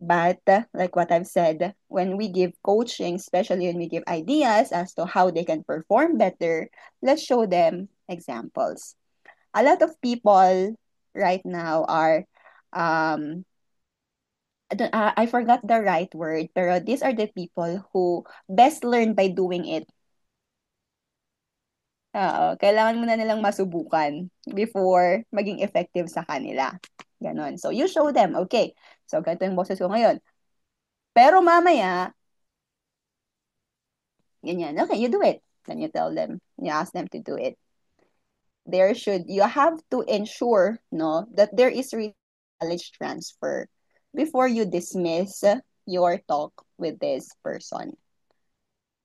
Speaker 2: But, like what I've said, when we give coaching, especially when we give ideas as to how they can perform better, let's show them examples. A lot of people right now are, I forgot the right word, pero these are the people who best learn by doing it. Oo, kailangan muna nilang masubukan before maging effective sa kanila. Ganon. So, you show them, okay, so ganito yung boses ko ngayon. Pero mamaya, ganyan, okay, you do it. Then you tell them, you ask them to do it. You have to ensure, no, that there is knowledge transfer before you dismiss your talk with this person.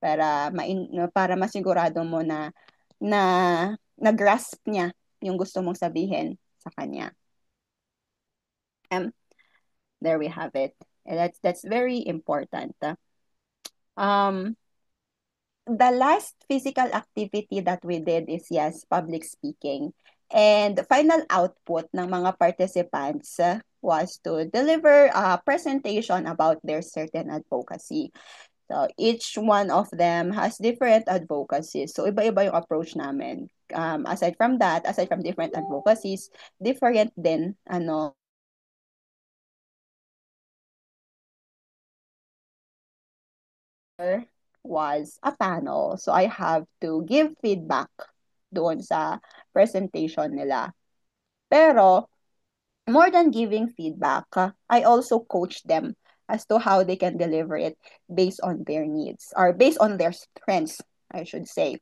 Speaker 2: Para masigurado mo na na-grasp niya yung gusto mong sabihin sa kanya. There we have it. And that's very important. Um, the last physical activity that we did is, yes, public speaking. And the final output ng mga participants was to deliver a presentation about their certain advocacy. So, each one of them has different advocacies. So, iba-iba yung approach namin. Aside from that, aside from different advocacies, different din, was a panel. So, I have to give feedback doon sa presentation nila. Pero, more than giving feedback, I also coach them as to how they can deliver it based on their needs or based on their strengths, I should say.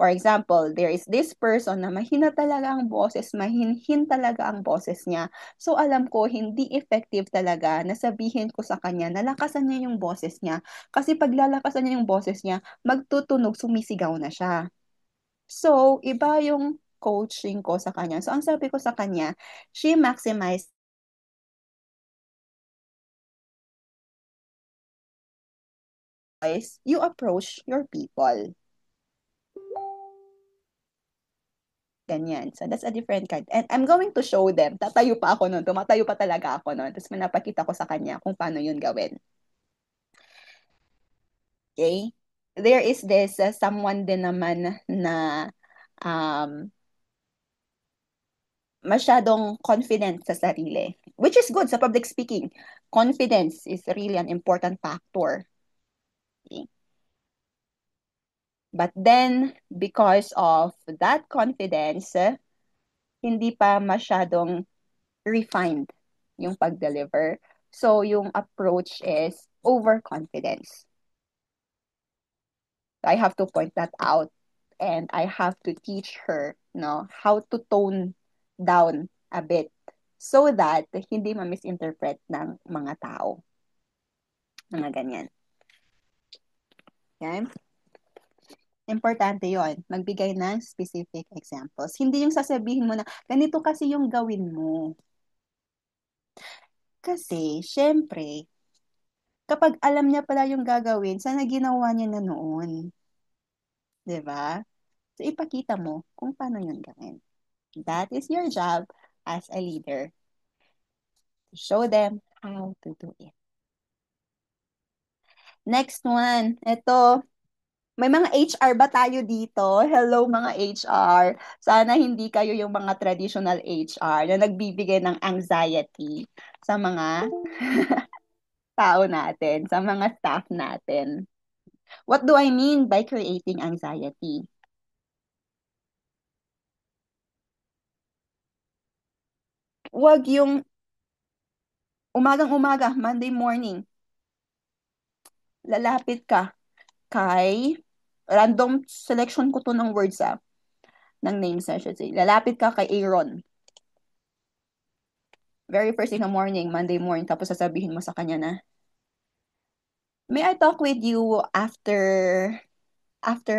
Speaker 2: For example, there is this person na mahina talaga ang boses, mahinhin talaga ang boses niya. So alam ko, hindi effective talaga na sabihin ko sa kanya na lakasan niya yung boses niya. Kasi pag lalakasan niya yung boses niya, magtutunog, sumisigaw na siya. So, iba yung coaching ko sa kanya. So, ang sabi ko sa kanya, she maximized you approach your people. Ganyan. So, that's a different kind. And I'm going to show them. Tatayo pa ako nun. Tumatayo pa talaga ako nun. Tapos manapakita ko sa kanya kung paano yun gawin. Okay? There is this someone din naman na um, masyadong confident sa sarili. Which is good sa public speaking. Confidence is really an important factor. Okay? But then, because of that confidence, hindi pa masyadong refined yung pag-deliver. So, yung approach is overconfidence. I have to point that out and I have to teach her how to tone down a bit so that hindi ma-misinterpret ng mga tao. Mga ganyan. Okay? Importante yon, magbigay ng specific examples. Hindi yung sasabihin mo na, ganito kasi yung gawin mo. Kasi, syempre, kapag alam niya pala yung gagawin, sana ginawa niya na noon. 'Di ba? So, ipakita mo kung paano yun gawin. That is your job as a leader. To show them how to do it. Next one. Ito, may mga HR ba tayo dito? Hello mga HR. Sana hindi kayo yung mga traditional HR na nagbibigay ng anxiety sa mga tao natin, sa mga staff natin. What do I mean by creating anxiety? Huwag yung umagang-umaga, Monday morning, lalapit ka kay random selection ko to ng words ng names I should say. Lalapit ka kay Aaron. Very first in the morning, Monday morning, tapos sasabihin mo sa kanya na, may I talk with you after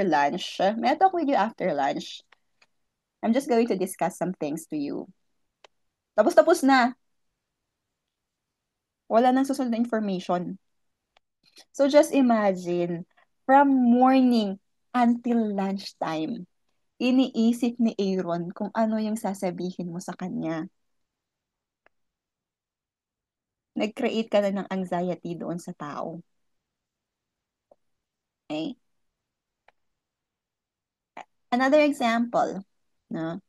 Speaker 2: lunch? May I talk with you after lunch? I'm just going to discuss some things to you. Tapos na. Wala nang susunod na information. So just imagine, from morning until lunchtime, iniisip ni Aaron kung ano yung sasabihin mo sa kanya. Nag-create ka na ng anxiety doon sa tao. Okay? Another example, no?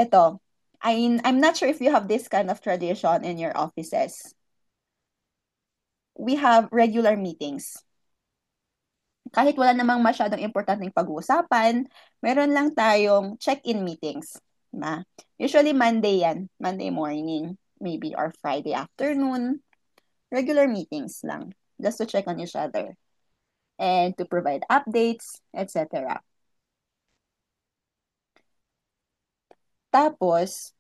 Speaker 2: Ito, I'm not sure if you have this kind of tradition in your offices. We have regular meetings. Kahit wala namang masyadong importanteng pag-uusapan, meron lang tayong check-in meetings. Diba? Usually Monday yan, Monday morning, maybe or Friday afternoon. Regular meetings lang, just to check on each other and to provide updates, etc. Tapos,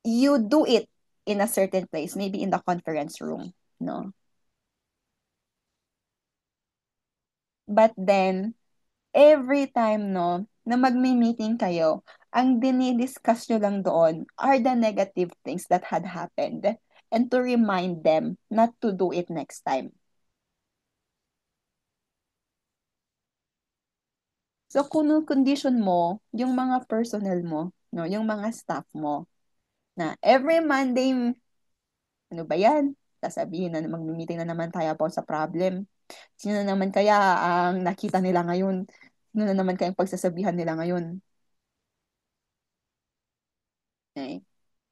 Speaker 2: you do it in a certain place, maybe in the conference room, no? But then, every time, no, na magmi-meeting kayo, ang dinidiscuss nyo lang doon are the negative things that had happened and to remind them not to do it next time. So, kung condition mo yung mga personnel mo, no, yung mga staff mo, na every Monday, ano ba yan? Sasabihin na magmi-meeting na naman tayo about sa problem. Sino na naman kaya ang nakita nila ngayon? Sino na naman kaya ang pagsasabihan nila ngayon? Okay.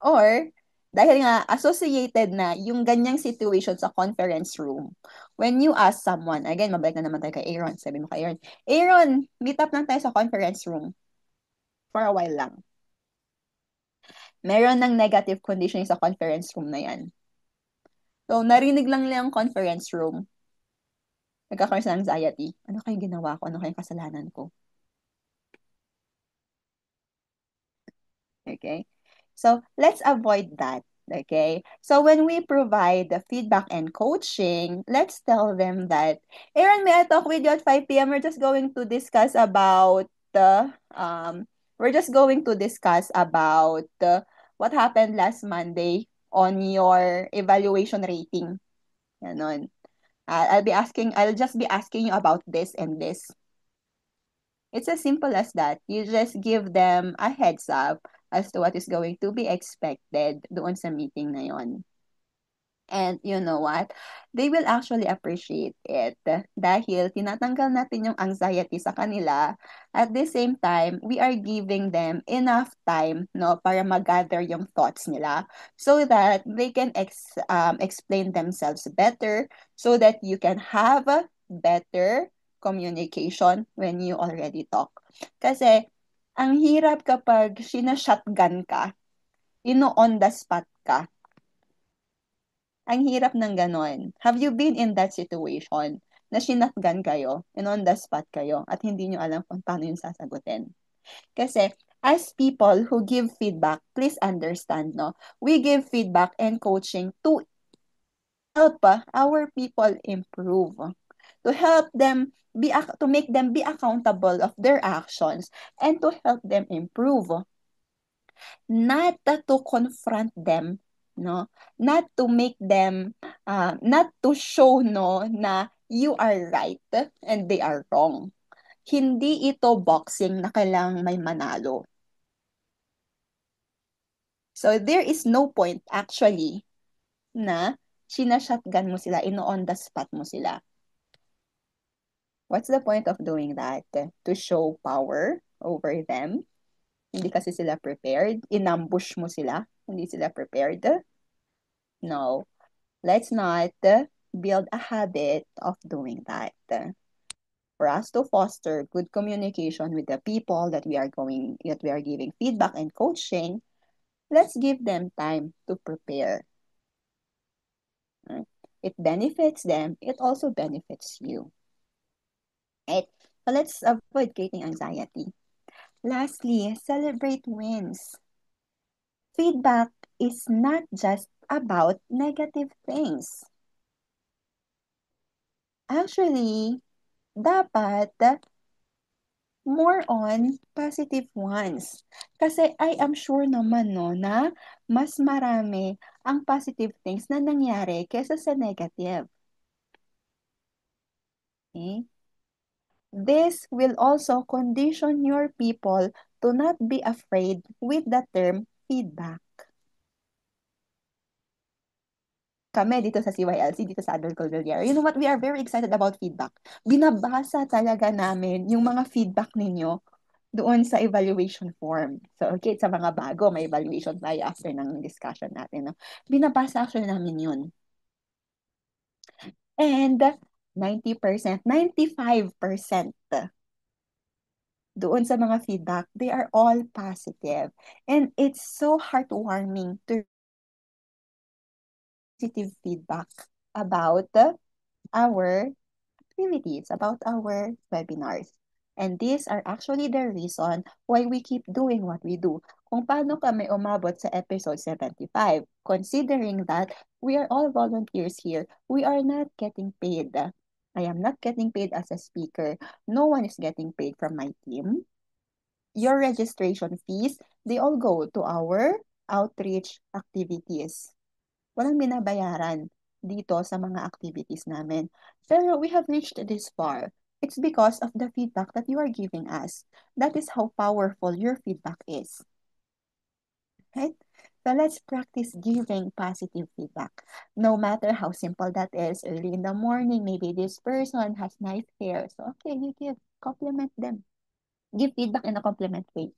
Speaker 2: Or, dahil nga associated na yung ganyang situation sa conference room, when you ask someone, again, mabalik na naman tayo kay Aaron, sabi mo kay Aaron, Aaron, meet up lang tayo sa conference room for a while lang. Meron ng negative conditioning sa conference room na yan. So, narinig lang nila yung conference room, nagkakaroon sa anxiety. Ano kayong ginawa ko? Ano kayong kasalanan ko? Okay? So, let's avoid that. Okay? So, when we provide the feedback and coaching, let's tell them that, Aaron, may I talk with you at 5 p.m.? We're just going to discuss about what happened last Monday on your evaluation rating. Ganon. I'll just be asking you about this and this. It's as simple as that. You just give them a heads up as to what is going to be expected doon sa meeting na yon. And you know what? They will actually appreciate it dahil tinatanggal natin yung anxiety sa kanila. At the same time, we are giving them enough time, no, para mag-gather yung thoughts nila so that they can explain themselves better, so that you can have a better communication when you already talk. Kasi ang hirap kapag shina-shotgun ka, ino-on the spot ka. Ang hirap ng gano'n. Have you been in that situation na shinotgun kayo and on the spot kayo at hindi nyo alam kung paano yung sasagutin? Kasi as people who give feedback, please understand, no? We give feedback and coaching to help our people improve. To help them to make them be accountable of their actions and to help them improve, not to confront them, no, not to make them not to show, no, na you are right and they are wrong. Hindi ito boxing na kailangang may manalo. So there is no point actually na sinashotgun mo sila, ino-on the spot mo sila. What's the point of doing that? To show power over them? Hindi kasi sila prepared. Inambush mo sila. Hindi sila prepared. No. Let's not build a habit of doing that. For us to foster good communication with the people that we are giving feedback and coaching, let's give them time to prepare. It benefits them. It also benefits you. Right? So let's avoid creating anxiety. Lastly, celebrate wins. Feedback is not just about negative things. Actually, dapat more on positive ones. Kasi I am sure naman, no, na mas marami ang positive things na nangyari kesa sa negative. Okay? This will also condition your people to not be afraid with the term feedback. Kami dito sa CYLC, dito sa Adult Cordillera, you know what? We are very excited about feedback. Binabasa talaga namin yung mga feedback ninyo doon sa evaluation form. So, okay, sa mga bago, may evaluation tayo after ng discussion natin. No? Binabasa actually namin yun. And 90%, 95% doon sa mga feedback, they are all positive. And it's so heartwarming to positive feedback about our activities, about our webinars. And these are actually the reason why we keep doing what we do. Kung paano kami umabot sa episode 75, considering that we are all volunteers here, we are not getting paid. I am not getting paid as a speaker. No one is getting paid from my team. Your registration fees, they all go to our outreach activities. Walang binabayaran dito sa mga activities namin. Pero we have reached this far. It's because of the feedback that you are giving us. That is how powerful your feedback is. Right? So let's practice giving positive feedback. No matter how simple that is, early in the morning, maybe this person has nice hair. So, okay, you give, compliment them. Give feedback in a compliment way.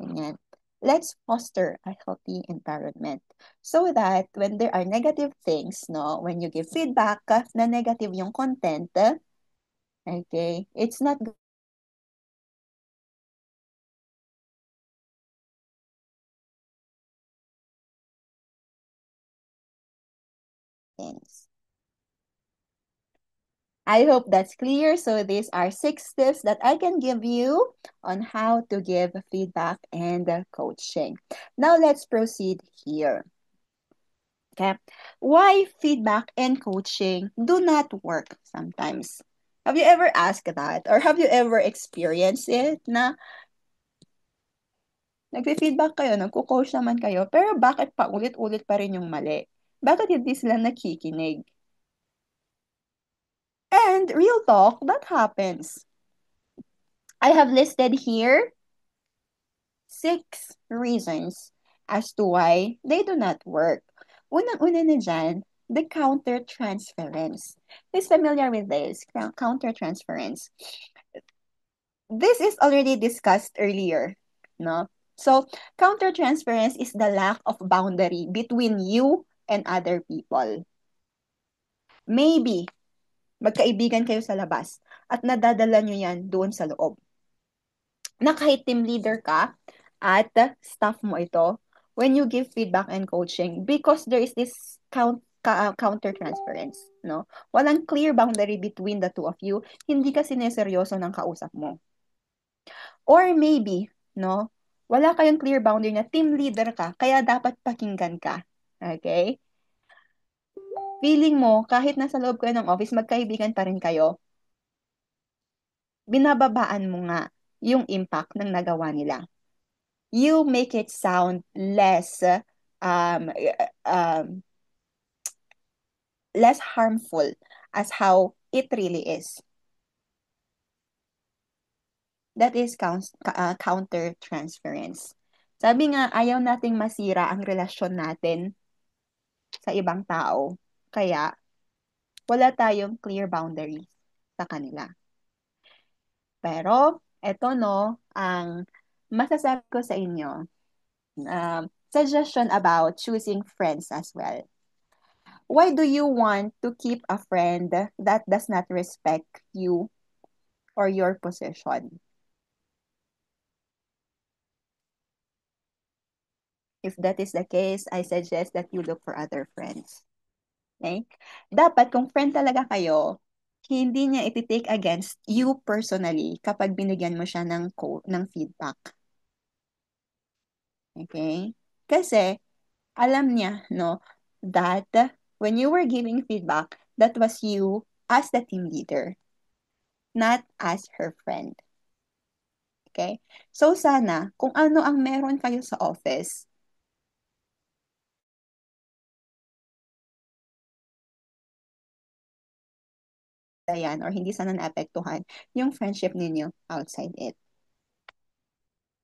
Speaker 2: Ganyan. Let's foster a healthy environment so that when there are negative things, no, when you give feedback na negative yung content, okay, it's not good things. I hope that's clear. So these are 6 tips that I can give you on how to give feedback and coaching. Now let's proceed here. Okay. Why feedback and coaching do not work sometimes? Have you ever asked that? Or have you ever experienced it na nagfe-feedback kayo, nagko-coach naman kayo, pero bakit pa ulit-ulit pa rin yung mali? Bakit hindi sila nakikinig? And real talk, that happens. I have listed here 6 reasons as to why they do not work. Unang-una na dyan, the counter-transference. Is familiar with this? Counter-transference. This is already discussed earlier, no? So, counter-transference is the lack of boundary between you and other people. Maybe, magkaibigan kayo sa labas at nadadala nyo yan doon sa loob. Na kahit team leader ka at staff mo ito, when you give feedback and coaching, because there is this counter transference, no? Walang clear boundary between the two of you, hindi ka sineseryoso ng kausap mo. Or maybe, no? Wala kayong clear boundary na team leader ka, kaya dapat pakinggan ka. Okay? Feeling mo, kahit nasa loob kayo ng office, magkaibigan pa rin kayo, binababaan mo nga yung impact ng nagawa nila. You make it sound um, um, less harmful as how it really is. That is counter transference. Sabi nga, ayaw nating masira ang relasyon natin sa ibang tao. Kaya, wala tayong clear boundaries sa kanila. Pero, eto no, ang masasabi ko sa inyo, suggestion about choosing friends as well. Why do you want to keep a friend that does not respect you or your position? If that is the case, I suggest that you look for other friends. Okay? Dapat kung friend talaga kayo, hindi niya iti-take against you personally kapag binigyan mo siya ng feedback. Okay? Kasi, alam niya, no, that when you were giving feedback, that was you as the team leader, not as her friend. Okay? So, sana, kung ano ang meron kayo sa office, yan, or hindi sana naapektuhan yung friendship ninyo outside it.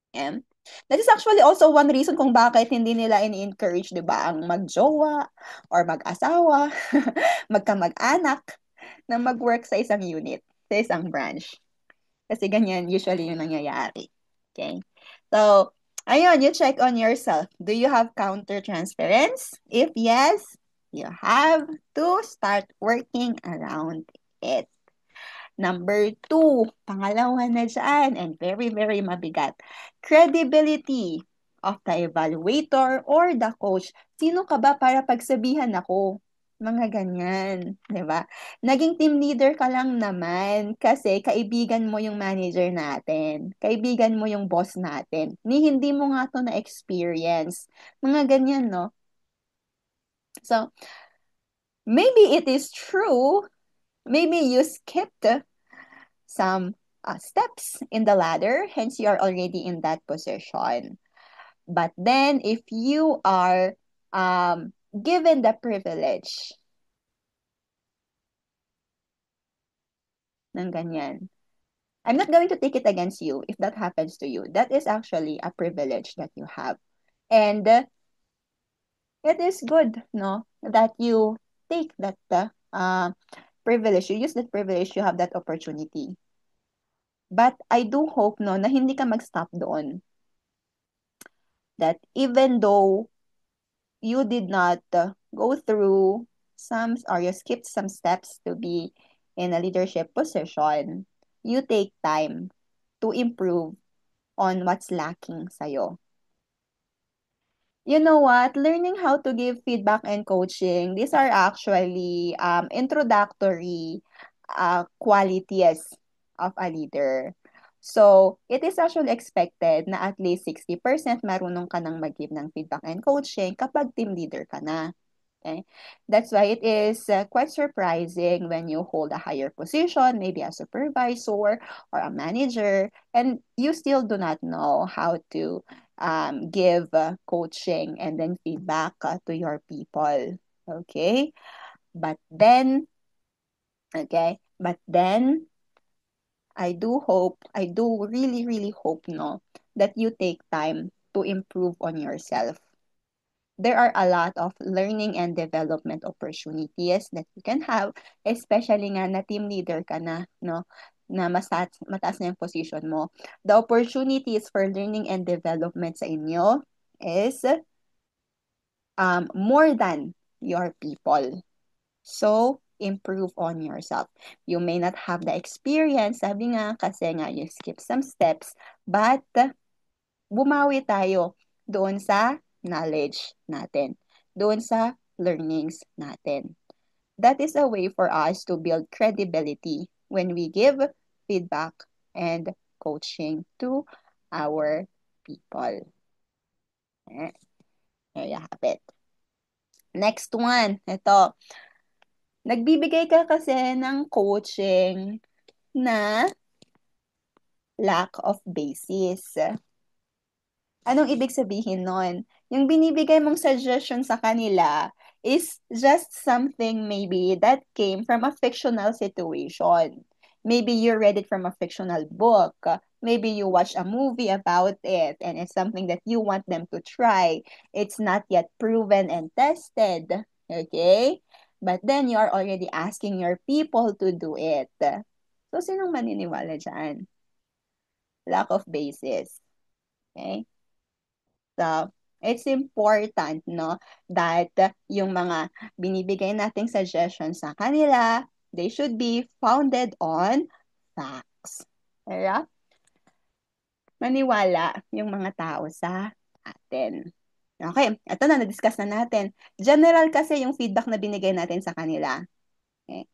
Speaker 2: And that is actually also one reason kung bakit hindi nila ini-encourage, di ba, ang magjowa or mag-asawa, magkamag-anak na mag-work sa isang unit, sa isang branch. Kasi ganyan usually yung nangyayari. Okay? So, ayun, you check on yourself. Do you have counter-transference? If yes, you have to start working around it. Number 2, pangalawa na dyan, and very, very mabigat. Credibility of the evaluator or the coach. Sino ka ba para pagsabihan ako? Mga ganyan, di ba? Naging team leader ka lang naman kasi kaibigan mo yung manager natin. Kaibigan mo yung boss natin. Hindi mo nga to na-experience. Mga ganyan, no? So, maybe it is true. Maybe you skipped some steps in the ladder, hence you are already in that position. But then, if you are given the privilege ng ganyan, I'm not going to take it against you if that happens to you. That is actually a privilege that you have. And it is good, no, that you take that privilege, you use that privilege, you have that opportunity. But I do hope, no, na hindi ka mag-stop doon. That even though you did not go through some, or you skipped some steps to be in a leadership position, you take time to improve on what's lacking sa'yo. You know what? Learning how to give feedback and coaching, these are actually introductory qualities of a leader. So, it is actually expected na at least 60% marunong ka nang mag-give ng feedback and coaching kapag team leader ka na. Okay? That's why it is quite surprising when you hold a higher position, maybe a supervisor or a manager, and you still do not know how to give coaching and then feedback to your people. Okay? But then, but then, I do really, really hope, no, that you take time to improve on yourself. There are a lot of learning and development opportunities that you can have, especially nga na team leader ka na, no, na mataas na yung position mo. The opportunities for learning and development sa inyo is more than your people. So, improve on yourself. You may not have the experience, sabi nga, kasi nga you skip some steps, but bumawi tayo doon sa knowledge natin, doon sa learnings natin. That is a way for us to build credibility when we give feedback and coaching to our people. Eh, There you have it. Next one, ito. Nagbibigay ka kasi ng coaching na lack of basis. Anong ibig sabihin nun? Yung binibigay mong suggestion sa kanila is just something maybe that came from a fictional situation. Maybe you read it from a fictional book. Maybe you watch a movie about it and it's something that you want them to try. It's not yet proven and tested. Okay? But then you are already asking your people to do it. So, sinong maniniwala dyan? Lack of basis. Okay? So, it's important, no, that yung mga binibigay nating suggestions sa kanila, they should be founded on facts. Kaya, maniwala yung mga tao sa atin. Okay, ito na, na-discuss na natin. General kasi yung feedback na binigay natin sa kanila. Okay?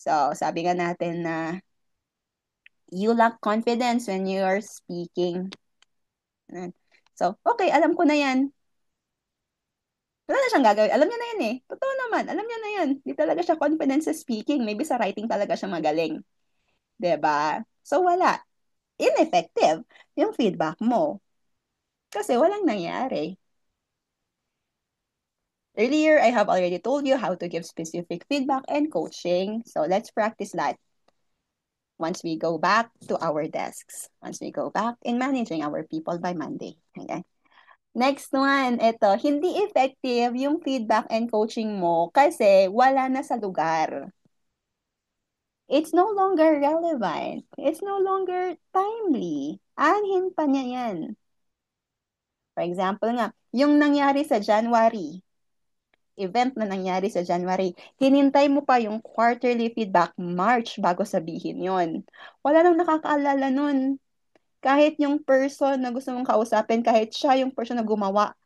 Speaker 2: So, sabi nga natin na you lack confidence when you are speaking. So, okay, alam ko na yan. Wala na siyang gagawin. Alam niya na yan eh. Totoo naman. Alam niya na yan. Di talaga siya confident sa speaking. Maybe sa writing talaga siya magaling. 'Di ba? So, wala. Ineffective yung feedback mo. Kasi walang nangyari. Earlier, I have already told you how to give specific feedback and coaching. So, let's practice that once we go back to our desks. Once we go back in managing our people by Monday. Okay? Next one, ito, hindi effective yung feedback and coaching mo kasi wala na sa lugar. It's no longer relevant. It's no longer timely. Anhin pa niya yan. For example nga, yung nangyari sa January, event na nangyari sa January, hinintay mo pa yung quarterly feedback March bago sabihin yon. Wala nang nakakaalala nun. Kahit yung person na gusto mong kausapin, kahit siya yung person na gumawa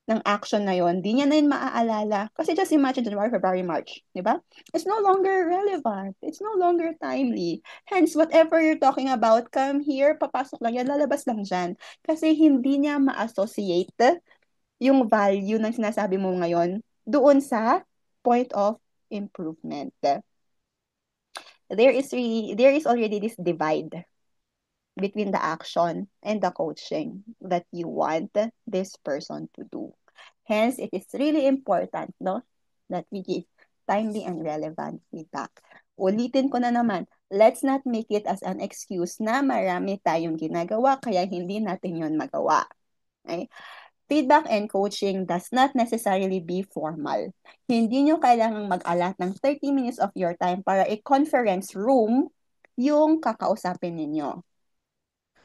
Speaker 2: ng action na yon, di niya na yun maaalala. Kasi just imagine January, February, March, di ba? It's no longer relevant. It's no longer timely. Hence, whatever you're talking about, come here, papasok lang yan, lalabas lang dyan. Kasi hindi niya ma-associate yung value ng sinasabi mo ngayon doon sa point of improvement. There is already this divide between the action and the coaching that you want this person to do. Hence, it is really important, no, that we give timely and relevant feedback. Ulitin ko na naman, let's not make it as an excuse na marami tayong ginagawa kaya hindi natin yon magawa. Okay? Feedback and coaching does not necessarily be formal. Hindi nyo kailangang mag-alat ng 30 minutes of your time para i-conference room yung kakausapin ninyo.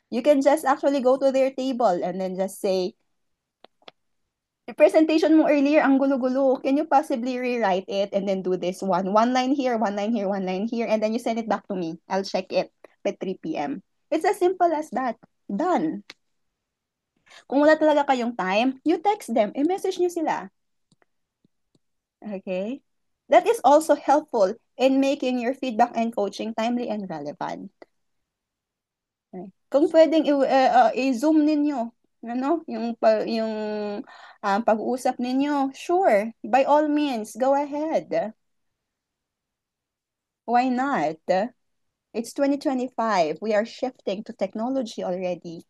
Speaker 2: You can just actually go to their table and then just say, the presentation mo earlier, ang gulo-gulo. Can you possibly rewrite it and then do this one? One line here, one line here, one line here, and then you send it back to me. I'll check it by 3 p.m. It's as simple as that. Done. Kung wala talaga kayong time, you text them. I-message nyo sila. Okay? That is also helpful in making your feedback and coaching timely and relevant. Okay. Kung pwedeng i-zoom ninyo, ano, yung pag-uusap ninyo, sure, by all means, go ahead. Why not? It's 2025. We are shifting to technology already.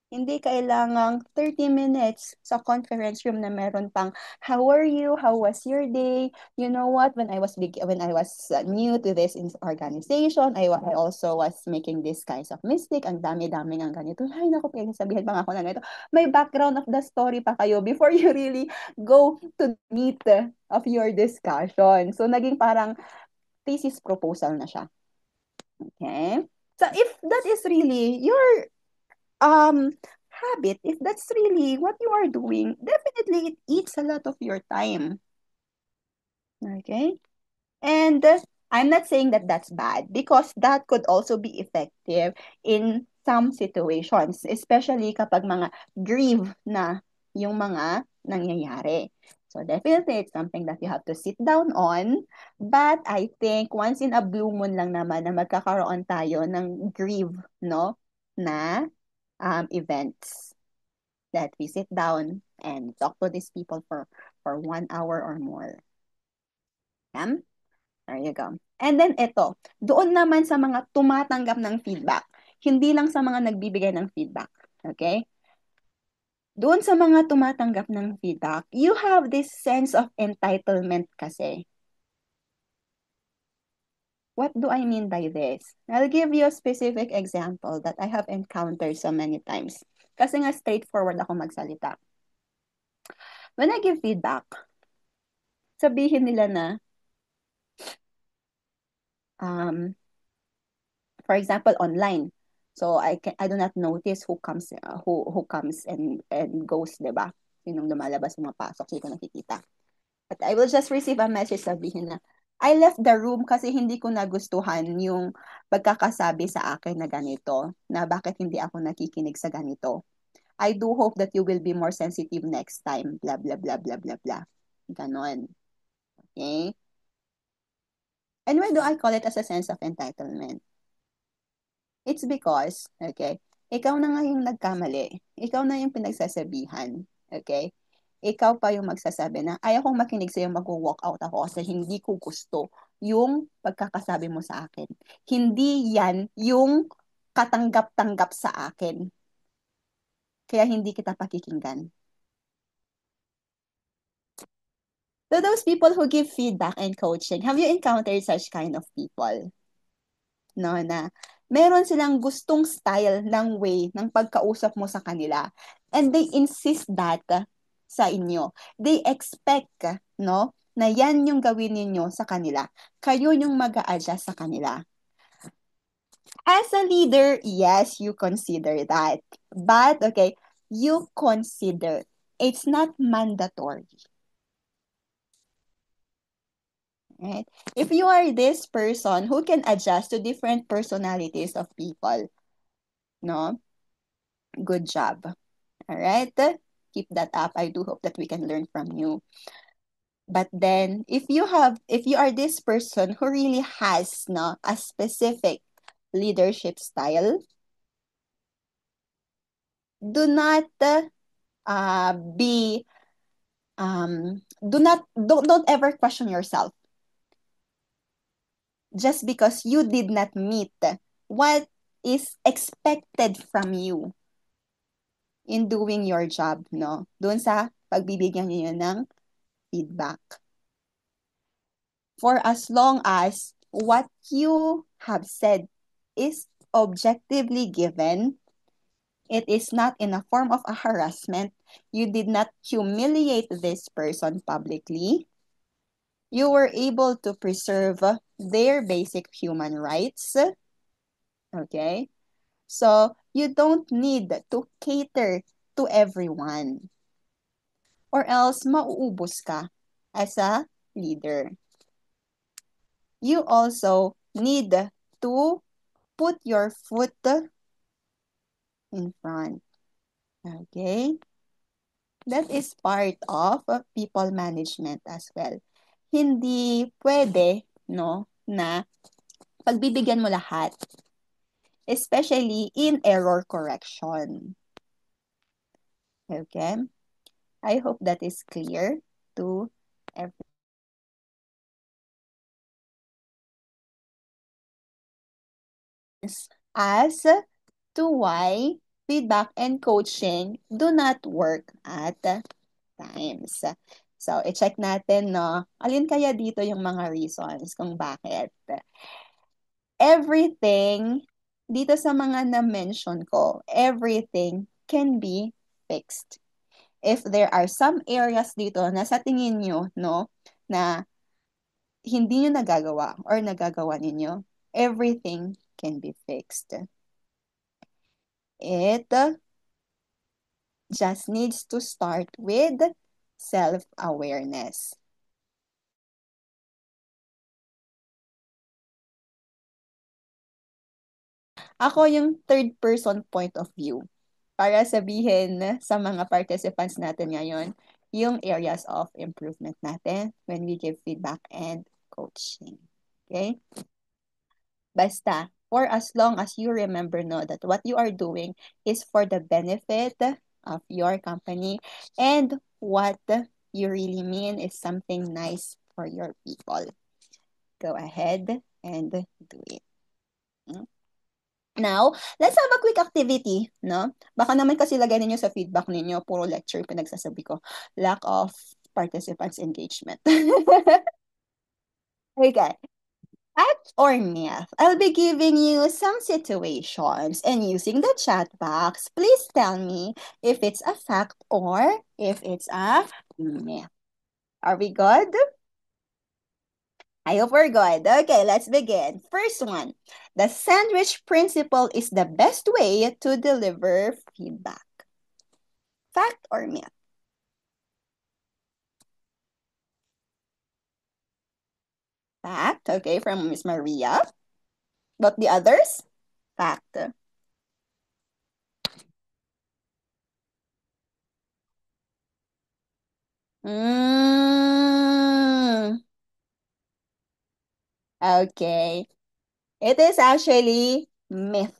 Speaker 2: Hindi kailangang 30 minutes sa conference room na meron pang, how are you? How was your day? You know what? When I was new to this organization, I also was making these kinds of mistake. Ang dami-daming ang ganito. Ay, naku, sabihin pa nga ako na ganito. May background of the story pa kayo before you really go to the meat of your discussion. So, naging parang thesis proposal na siya. Okay? So, if that is really your um habit, if that's really what you are doing, definitely it eats a lot of your time. Okay? And I'm not saying that that's bad because that could also be effective in some situations, especially kapag mga grieve na yung mga nangyayari. So definitely it's something that you have to sit down on. But I think once in a blue moon lang naman na magkakaroon tayo ng grieve, no? Na events that we sit down and talk to these people for 1 hour or more. Yan. There you go. And then ito, doon naman sa mga tumatanggap ng feedback, hindi lang sa mga nagbibigay ng feedback. Okay? Doon sa mga tumatanggap ng feedback, you have this sense of entitlement kasi. What do I mean by this? I'll give you a specific example that I have encountered so many times. Kasi nga straightforward ako magsalita. When I give feedback, sabihin nila na, for example, online. So I do not notice who comes and goes, 'di ba? Sinong lumalabas, pumapasok, hindi ko nakikita. But I will just receive a message sabihin na I left the room kasi hindi ko nagustuhan yung pagkakasabi sa akin na ganito, na bakit hindi ako nakikinig sa ganito. I do hope that you will be more sensitive next time, blah, blah, blah, blah, blah, blah. Ganon. Okay? And why do I call it as a sense of entitlement? It's because, okay, ikaw na nga yung nagkamali. Ikaw na yung pinagsasabihan. Okay? Ikaw pa yung magsasabi na, ayaw kong makinig sa'yo, mag-walk out ako kasi hindi ko gusto yung pagkakasabi mo sa akin. Hindi yan yung katanggap-tanggap sa akin. Kaya hindi kita pakikinggan. So those people who give feedback and coaching, have you encountered such kind of people? No, na meron silang gustong style ng way ng pagkausap mo sa kanila. And they insist that sa inyo. They expect, no, na yan yung gawin ninyo sa kanila. Kayo yung mag-a-adjust sa kanila. As a leader, yes, you consider that. But, okay, you consider. It's not mandatory. Right? If you are this person who can adjust to different personalities of people, no? Good job. All right? Keep that up. I do hope that we can learn from you. But then if you are this person who really has no a specific leadership style, do not be don't ever question yourself just because you did not meet what is expected from you in doing your job, no? Doon sa pagbibigyan niyo ng feedback. For as long as what you have said is objectively given, It is not in a form of a harassment. You did not humiliate this person publicly. You were able to preserve their basic human rights. Okay? So, you don't need to cater to everyone or else mauubos ka as a leader. You also need to put your foot in front. Okay? That is part of people management as well. Hindi pwede, no, na pagbibigyan mo lahat, especially in error correction. Okay? I hope that is clear to everyone as to why feedback and coaching do not work at times. So, i-check natin, no? Alin kaya dito yung mga reasons kung bakit? Everything, dito sa mga na-mention ko, everything can be fixed. If there are some areas dito na sa tingin nyo, no, na hindi nyo nagagawa or nagagawa ninyo, everything can be fixed. It just needs to start with self-awareness. Ako yung third person point of view para sabihin sa mga participants natin ngayon yung areas of improvement natin when we give feedback and coaching. Okay? Basta, for as long as you remember, no, that what you are doing is for the benefit of your company and what you really mean is something nice for your people. Go ahead and do it. Mm. Now, let's have a quick activity, no? Baka naman kasi lagay ninyo sa feedback ninyo, puro lecture yung pinagsasabi ko. Lack of participants' engagement. Okay. Fact or myth? I'll be giving you some situations and using the chat box, please tell me if it's a fact or if it's a myth. Are we good? I hope we're good. Okay, let's begin. First one. The sandwich principle is the best way to deliver feedback. Fact or myth? Fact. Okay, from Miss Maria. But the others? Fact. Mm, okay. It is actually myth.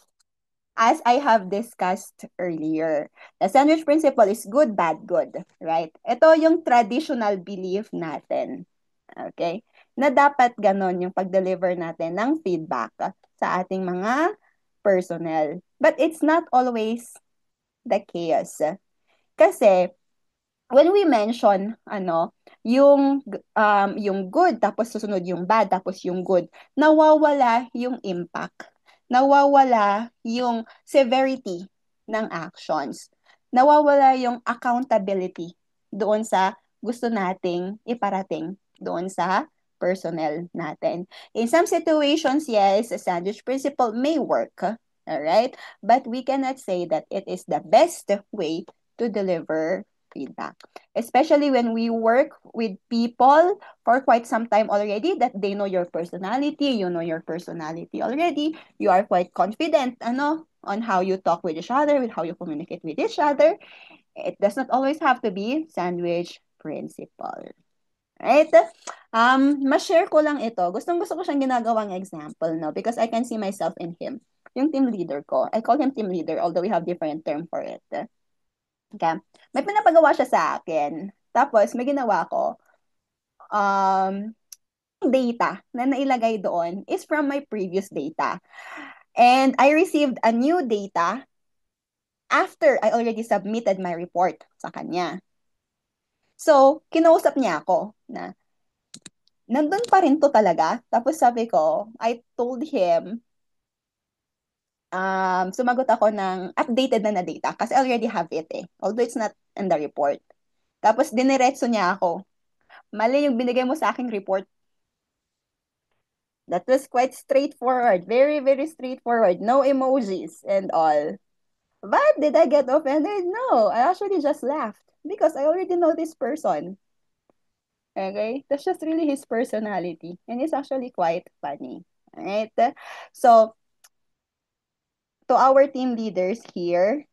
Speaker 2: As I have discussed earlier, the sandwich principle is good, bad, good, right? Ito yung traditional belief natin. Okay? Na dapat ganon yung pag-deliver natin ng feedback sa ating mga personnel. But it's not always the case. Kasi when we mention yung good tapos susunod yung bad tapos yung good, nawawala yung impact. Nawawala yung severity ng actions. Nawawala yung accountability doon sa gusto nating iparating doon sa personnel natin. In some situations, yes, a sandwich principle may work, all right? But we cannot say that it is the best way to deliver feedback. Especially when we work with people for quite some time already that they know your personality, you know your personality already, you are quite confident on how you talk with each other, with how you communicate with each other. It does not always have to be sandwich principle. Right? Ma-share ko lang ito. Gustong-gusto ko siyang ginagawang example, no? Because I can see myself in him. Yung team leader ko. I call him team leader, although we have different term for it. Okay. May pinapagawa siya sa akin. Tapos, may ginawa ko. Data na nailagay doon is from my previous data. And I received a new data after I already submitted my report sa kanya. So, kinausap niya ako na, nandun pa rin to talaga. Tapos sabi ko, I told him, Sumagot ako ng updated na data kasi I already have it eh. Although it's not in the report. Tapos diniretso niya ako. Mali yung binigay mo sa aking report. That was quite straightforward. Very, very straightforward. No emojis and all. But did I get offended? No. I actually just laughed because I already know this person. Okay? That's just really his personality. And it's actually quite funny. Alright? So, to our team leaders here,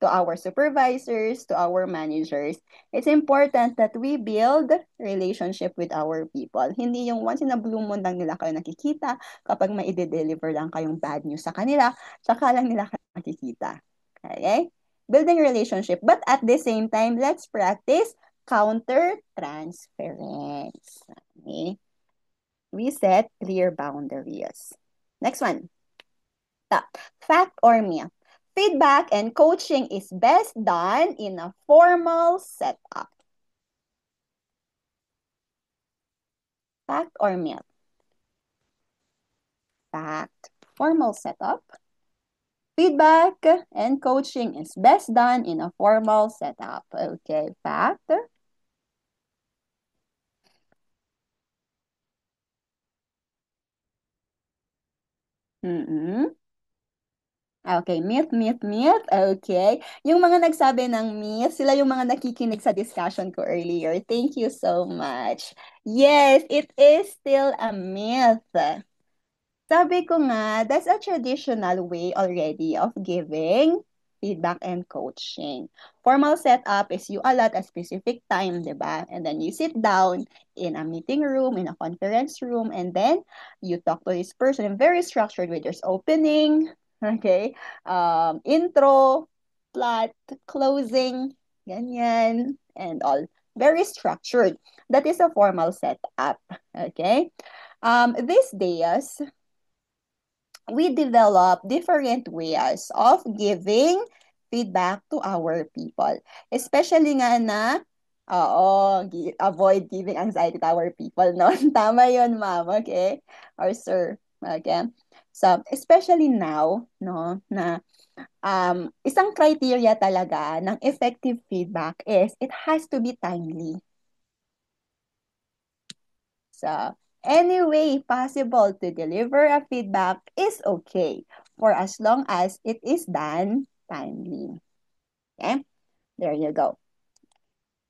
Speaker 2: to our supervisors, to our managers, it's important that we build relationship with our people. Hindi yung once in a blue moon lang nila kayo nakikita, kapag may i-deliver lang kayong bad news sa kanila, tsaka lang nila kayo nakikita. Okay? Building relationship. But at the same time, let's practice counter-transference. Okay? We set clear boundaries. Next one. Fact or myth? Feedback and coaching is best done in a formal setup. Fact or myth? Fact. Formal setup. Feedback and coaching is best done in a formal setup. Okay, fact. Mm-mm. Okay, myth, myth, myth. Okay. Yung mga nagsabi ng myth, sila yung mga nakikinig sa discussion ko earlier. Thank you so much. Yes, it is still a myth. Sabi ko nga, that's a traditional way already of giving feedback and coaching. Formal setup is you allot a specific time, di ba? And then you sit down in a meeting room, in a conference room, and then you talk to this person. Very structured with there's opening, okay? Intro, plot, closing, ganyan, and all. Very structured. That is a formal setup, okay? These days, we develop different ways of giving feedback to our people. Especially nga na, avoid giving anxiety to our people, no? Tama yun, ma'am, okay? Or sir, okay? So, especially now, no, na isang criteria talaga ng effective feedback is it has to be timely. So, any way possible to deliver a feedback is okay for as long as it is done timely. Okay, there you go.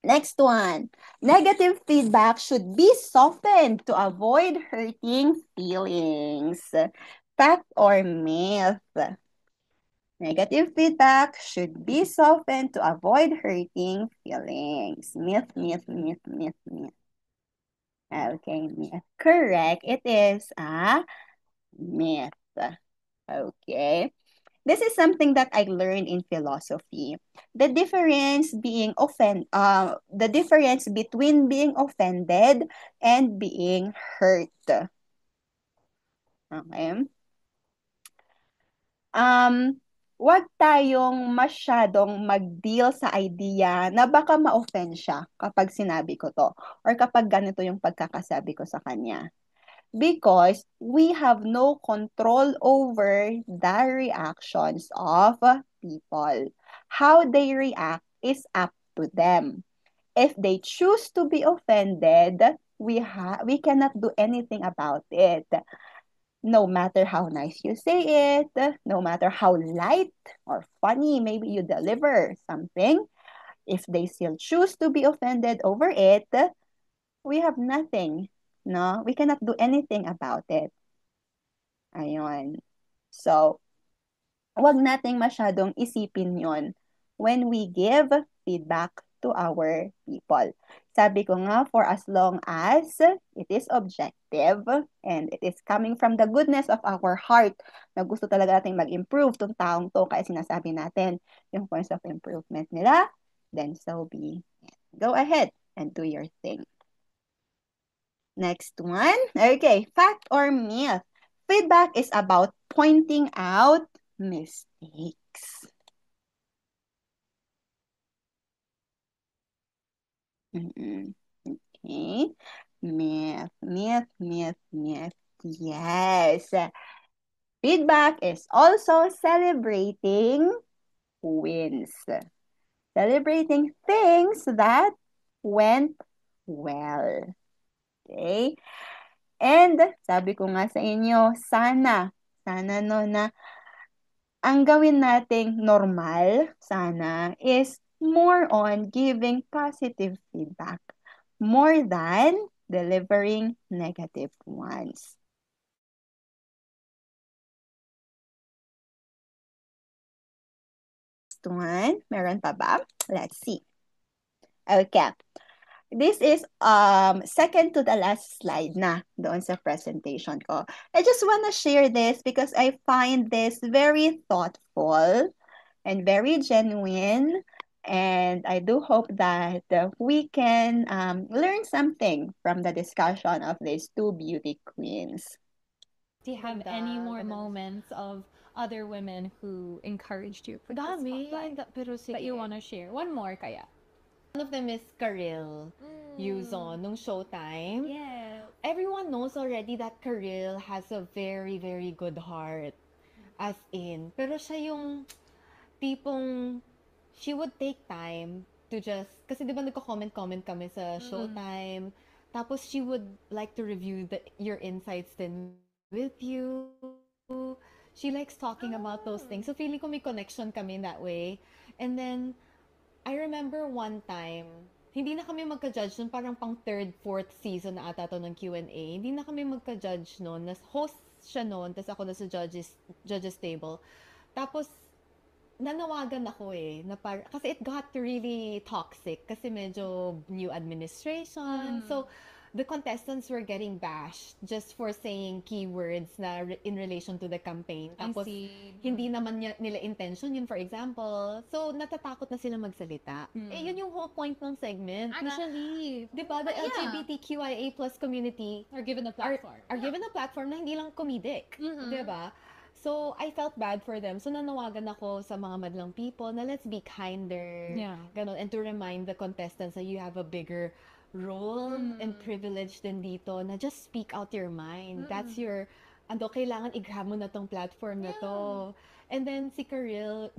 Speaker 2: Next one. Negative feedback should be softened to avoid hurting feelings. Fact or myth? Negative feedback should be softened to avoid hurting feelings. Myth, myth, myth, myth, myth. Okay, myth. Correct. It is a myth. Okay. This is something that I learned in philosophy. The difference between being offended and being hurt. Okay? Um, wag tayong masyadong mag-deal sa idea na baka ma-offend siya kapag sinabi ko to or kapag ganito yung pagkakasabi ko sa kanya. Because we have no control over the reactions of people. How they react is up to them. If they choose to be offended, we cannot do anything about it. No matter how nice you say it, no matter how light or funny maybe you deliver something, if they still choose to be offended over it, we have nothing. No, we cannot do anything about it. Ayun. So, wag nating masyadong isipin yon when we give feedback to our people. Sabi ko nga, for as long as it is objective and it is coming from the goodness of our heart na gusto talaga nating mag-improve tong taong to, kaya sinasabi natin yung points of improvement nila, then so be it. Go ahead and do your thing. Next one. Okay, fact or myth? Feedback is about pointing out mistakes. Mm-mm. Okay. Myth, myth, myth, myth. Yes. Feedback is also celebrating wins. Celebrating things that went well. Okay? And sabi ko nga sa inyo, sana no na ang gawin nating normal, sana, is more on giving positive feedback more than delivering negative ones. Next one, meron pa ba? Let's see. Okay. This is second to the last slide na doon sa presentation ko. I just want to share this because I find this very thoughtful and very genuine. And I do hope that we can learn something from the discussion of these two beauty queens.
Speaker 3: Do you have any more moments of other women who encouraged you for the
Speaker 4: Dami.
Speaker 3: spotlight
Speaker 4: Pero
Speaker 3: that you
Speaker 4: sige.
Speaker 3: want to share? One more kaya.
Speaker 4: One of them is Karil Yuzon nung Showtime.
Speaker 3: Yeah.
Speaker 4: Everyone knows already that Karil has a very, very good heart. As in. Pero siya yung tipong she would take time to just, kasi di ba nagko-comment-comment kami sa Showtime. Tapos she would like to review your insights din with you. She likes talking about those things. So feeling ko may connection kami in that way. And then, I remember one time, hindi na kami magka-judge nun, parang pang third, fourth season na ata to ng Q&A. Hindi na kami magka-judge nun. Host siya nun, tapos ako na sa judges table. Tapos, nanawagan ako eh, kasi it got really toxic, kasi medyo new administration. So, the contestants were getting bashed just for saying keywords na in relation to the campaign. Tapos, hindi naman nila intention yun, for example. So, natatakot na sila magsalita. Eh, yun yung whole point ng segment.
Speaker 3: Actually,
Speaker 4: Di ba, the LGBTQIA plus community
Speaker 3: are given a platform.
Speaker 4: are given a platform na hindi lang comedic. Di ba? So, I felt bad for them. So, nanawagan ako sa mga madlang people na let's be kinder.
Speaker 3: Yeah.
Speaker 4: Ganon. And to remind the contestants that you have a bigger role and privilege din dito na just speak out your mind. That's your, kailangan i-grab mo na tong platform na to. And then, si Karil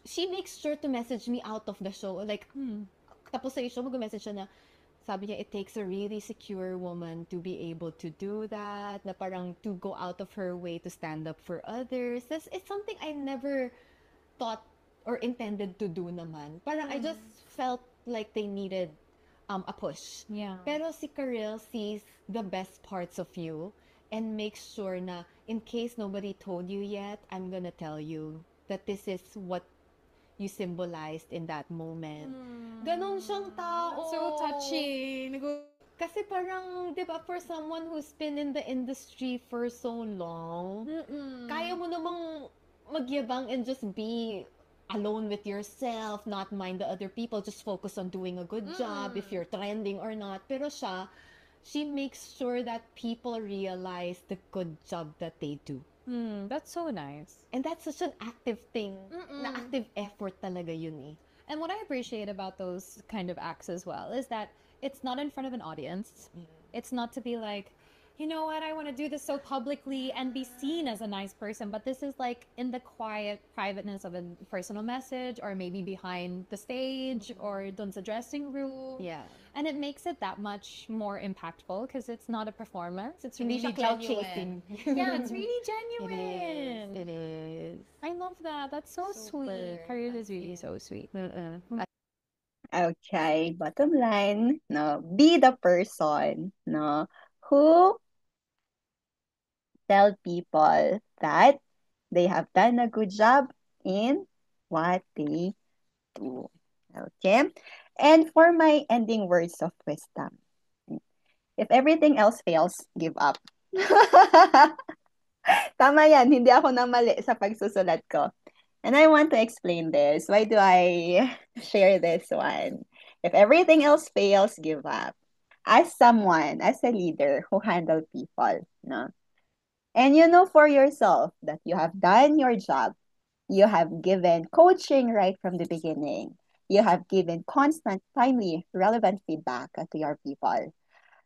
Speaker 4: she makes sure to message me out of the show. Like, tapos sa show, mag-message siya na, sabi niya, it takes a really secure woman to be able to do that, na parang to go out of her way to stand up for others. It's something I never thought or intended to do naman. Parang I just felt like they needed a push.
Speaker 3: Yeah.
Speaker 4: Pero si Karil sees the best parts of you and makes sure na in case nobody told you yet, I'm gonna tell you that this is what you symbolized in that moment. Ganon siyang tao.
Speaker 3: So touching.
Speaker 4: Kasi parang, di ba, for someone who's been in the industry for so long, kaya mo namang magyabang and just be alone with yourself, not mind the other people, just focus on doing a good job if you're trending or not. Pero siya, she makes sure that people realize the good job that they do.
Speaker 3: That's so nice.
Speaker 4: And that's such an active thing. Na active effort talaga yun eh.
Speaker 3: And what I appreciate about those kind of acts as well is that it's not in front of an audience. It's not to be like, you know what, I want to do this so publicly and be seen as a nice person. But this is like in the quiet privateness of a personal message, or maybe behind the stage or dun sa dressing room.
Speaker 4: Yeah.
Speaker 3: And it makes it that much more impactful because it's not a performance. It's
Speaker 4: Hindi
Speaker 3: really
Speaker 4: siya cloud
Speaker 3: genuine.
Speaker 4: chasing.
Speaker 3: Yeah, it's really
Speaker 4: It
Speaker 3: genuine.
Speaker 4: is. It is.
Speaker 3: I love that. That's so
Speaker 4: Super.
Speaker 3: sweet. Career is really so sweet.
Speaker 2: Okay, bottom line, no, be the person, no, who tell people that they have done a good job in what they do. Okay? And for my ending words of wisdom, if everything else fails, give up. Tama yan, hindi ako namali sa pagsusulat ko. And I want to explain this. Why do I share this one? If everything else fails, give up. As someone, as a leader who handle people, no? And you know for yourself that you have done your job. You have given coaching right from the beginning. You have given constant, timely, relevant feedback to your people.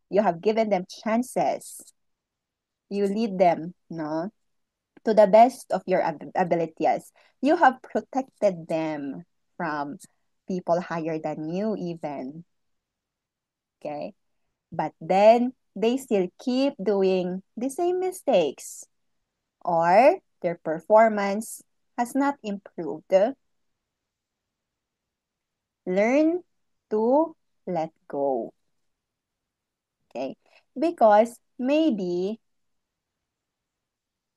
Speaker 2: You have given them chances. You lead them, no? to the best of your abilities. You have protected them from people higher than you even. Okay? But then they still keep doing the same mistakes or their performance has not improved. Learn to let go. Okay? Because maybe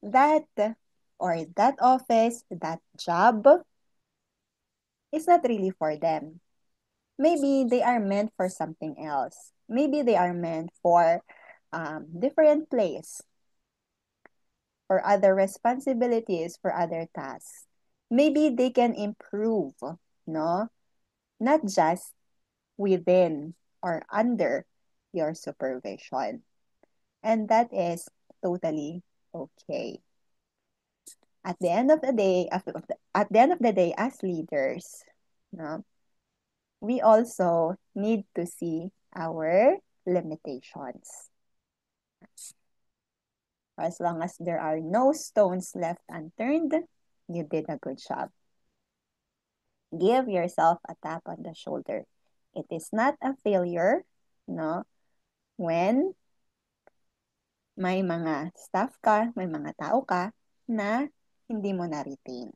Speaker 2: that or that office, that job is not really for them. Maybe they are meant for something else. Maybe they are meant for different place, for other responsibilities, for other tasks. Maybe they can improve, no? Not just within or under your supervision. And that is totally okay. At the end of the day, at the end of the day, as leaders, no, we also need to see our limitations. As long as there are no stones left unturned, you did a good job. Give yourself a tap on the shoulder. It is not a failure, no, when may mga staff ka, may mga tao ka na hindi mo na-retain.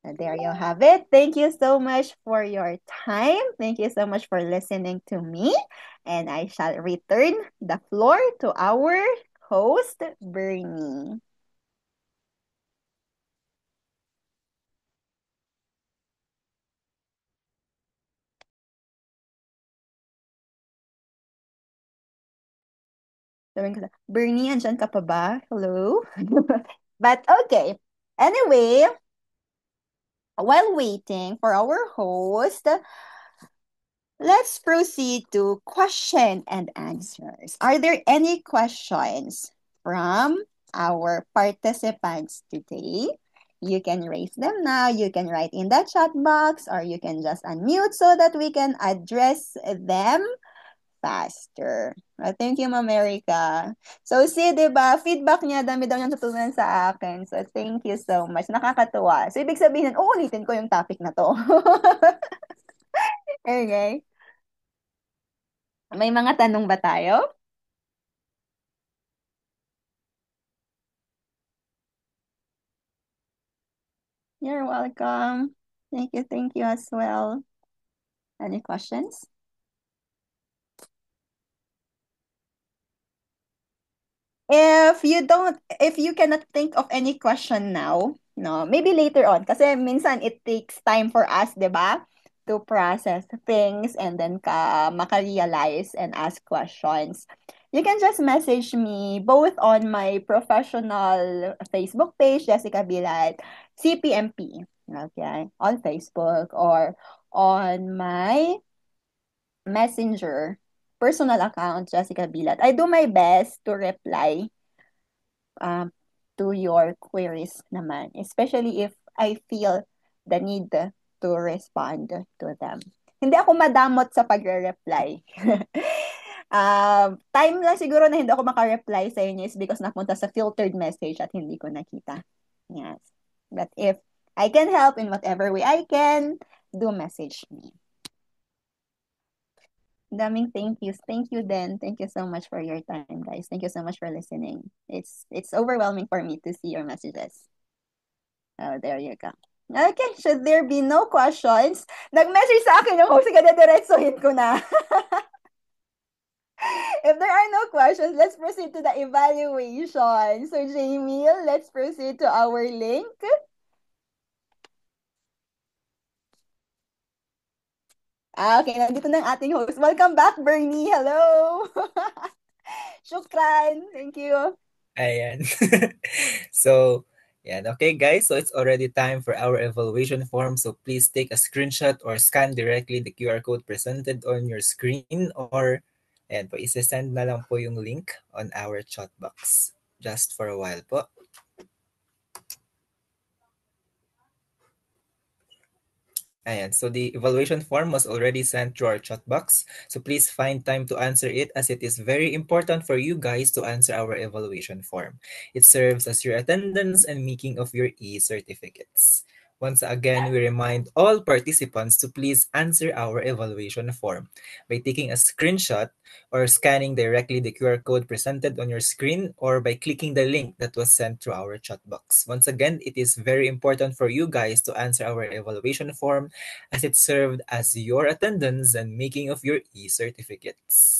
Speaker 2: There you have it. Thank you so much for your time. Thank you so much for listening to me. And I shall return the floor to our host, Bernie. Sabihin ko na, Bernie, andyan ka pa ba? Hello? But okay. Anyway, while waiting for our host, let's proceed to question and answers. Are there any questions from our participants today? You can raise them now. You can write in the chat box or you can just unmute so that we can address them faster. Thank you, Ma'am Erica. So, see, di ba, feedback niya, dami daw niyang natutunan sa akin. So, thank you so much. Nakakatuwa. So, ibig sabihin, uulitin ko yung topic na to. Okay. May mga tanong ba tayo? You're welcome. Thank you as well. Any questions? If you cannot think of any question now, no, maybe later on. Kasi minsan it takes time for us, di ba? To process things and then maka-realize and ask questions. You can just message me both on my professional Facebook page, Jessica Bilat, CPMP, okay, on Facebook or on my Messenger personal account, Jessica Bilat. I do my best to reply to your queries naman, especially if I feel the need to respond to them. Hindi ako madamot sa pagre-reply. Time lang siguro na hindi ako maka-reply sa inyo is because napunta sa filtered message at hindi ko nakita. Yes. But if I can help in whatever way I can, do message me. Daming thank yous. Thank you then. Thank you so much for your time, guys. Thank you so much for listening. It's overwhelming for me to see your messages. Oh, there you go. Okay, should there be no questions? Nag-message sa akin yung host, diretsuhin ko na. If there are no questions, let's proceed to the evaluation. So, Jamie, let's proceed to our link. Okay, nandito na ang ating host. Welcome back, Bernie. Hello! Shukran. Thank you.
Speaker 1: Ayan. So, yeah, okay guys, so it's already time for our evaluation form. So please take a screenshot or scan directly the QR code presented on your screen or ayan po, isa-send na lang po yung link on our chat box just for a while po. Ayan, so the evaluation form was already sent to our chat box. So please find time to answer it as it is very important for you guys to answer our evaluation form. It serves as your attendance and making of your e-certificates. Once again, we remind all participants to please answer our evaluation form by taking a screenshot or scanning directly the QR code presented on your screen or by clicking the link that was sent to our chat box. Once again, it is very important for you guys to answer our evaluation form as it served as your attendance and making of your e-certificates.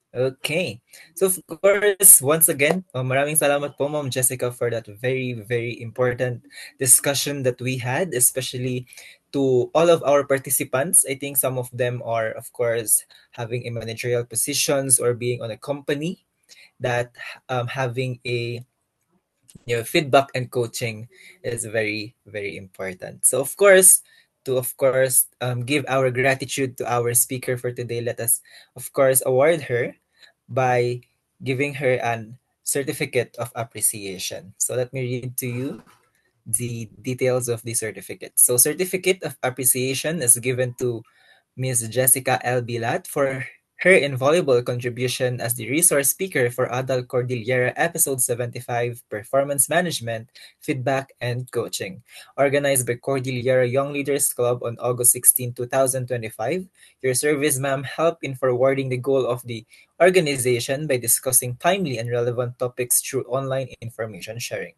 Speaker 1: Okay. So of course, once again, maraming salamat po Ma'am Jessica for that very, very important discussion that we had, especially to all of our participants. I think some of them are, of course, having a managerial positions or being on a company that having a feedback and coaching is very, very important. So, of course, give our gratitude to our speaker for today, let us, of course, award her by giving her an certificate of appreciation. So, let me read to you the details of the certificate. So, certificate of appreciation is given to Ms. Jessica L. Bilat for her invaluable contribution as the resource speaker for Adal Cordillera Episode 75 Performance Management, Feedback, and Coaching. Organized by Cordillera Young Leaders Club on August 16, 2025, your service, ma'am, helped in forwarding the goal of the organization by discussing timely and relevant topics through online information sharing.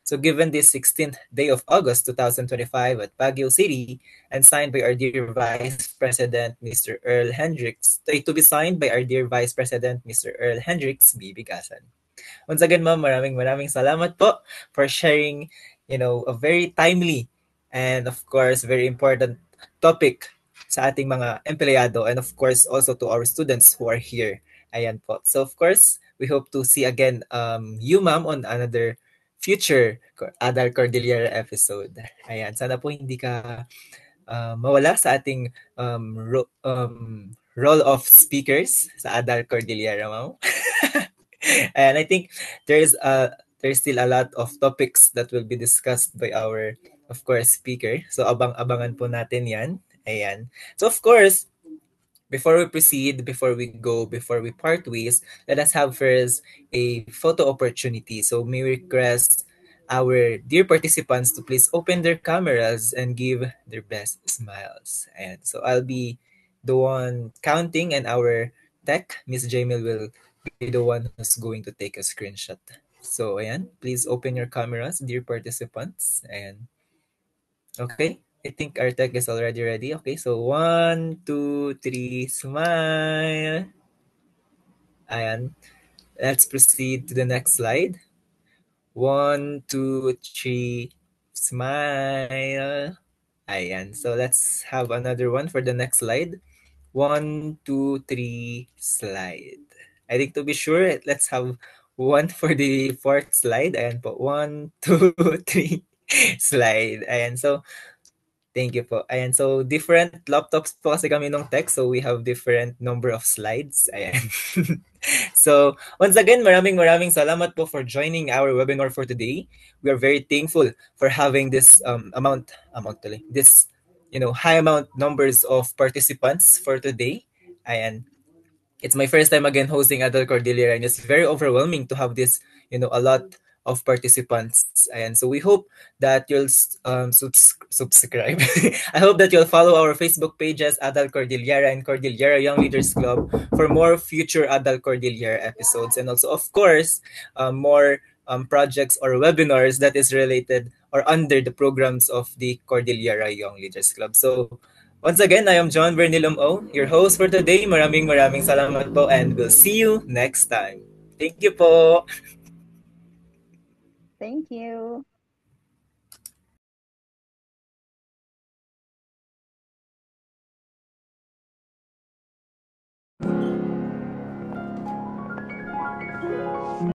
Speaker 1: So given this 16th day of August 2025 at Baguio City and signed by our dear Vice President Mr. Earl Hendricks, to be signed by our dear Vice President Mr. Earl Hendricks Bibigasan. Once again, ma'am, maraming salamat po for sharing, a very timely and of course very important topic sa ating mga empleyado and of course also to our students who are here. Ayan po. So of course, we hope to see again you ma'am on another future Adal Cordillera episode. Ayan, sana po hindi ka mawala sa ating role of speakers sa Adal Cordillera, ma'am. And I think there's still a lot of topics that will be discussed by our, of course, speaker. So abang-abangan po natin yan. Ayan. So of course, before we proceed, before we part ways, let us have first a photo opportunity. So may we request our dear participants to please open their cameras and give their best smiles. And so I'll be the one counting and our tech, Miss Jamil, will be the one who's going to take a screenshot. So ayan, please open your cameras, dear participants. And okay, I think our tech is already ready. Okay, so 1, 2, 3, smile. Ayan. Let's proceed to the next slide. 1, 2, 3, smile. Ayan. So let's have another one for the next slide. 1, 2, 3, slide. I think to be sure, let's have one for the fourth slide. Ayan po. 1, 2, 3, slide. Ayan. So thank you po. Ayan, so different laptops po kasi kami nung tech, so we have different number of slides. Ayan. So, once again, maraming salamat po for joining our webinar for today. We are very thankful for having this this high amount numbers of participants for today. Ayan. It's my first time again hosting Adult Cordillera, and it's very overwhelming to have this, a lot of participants. And so we hope that you'll subscribe. I hope that you'll follow our Facebook pages, Adult Cordillera and Cordillera Young Leaders Club, for more future Adult Cordillera episodes. And also, of course, more projects or webinars that is related or under the programs of the Cordillera Young Leaders Club. So once again, I am John Bernilum O, your host for today. Maraming salamat po and we'll see you next time. Thank you po.
Speaker 2: Thank you.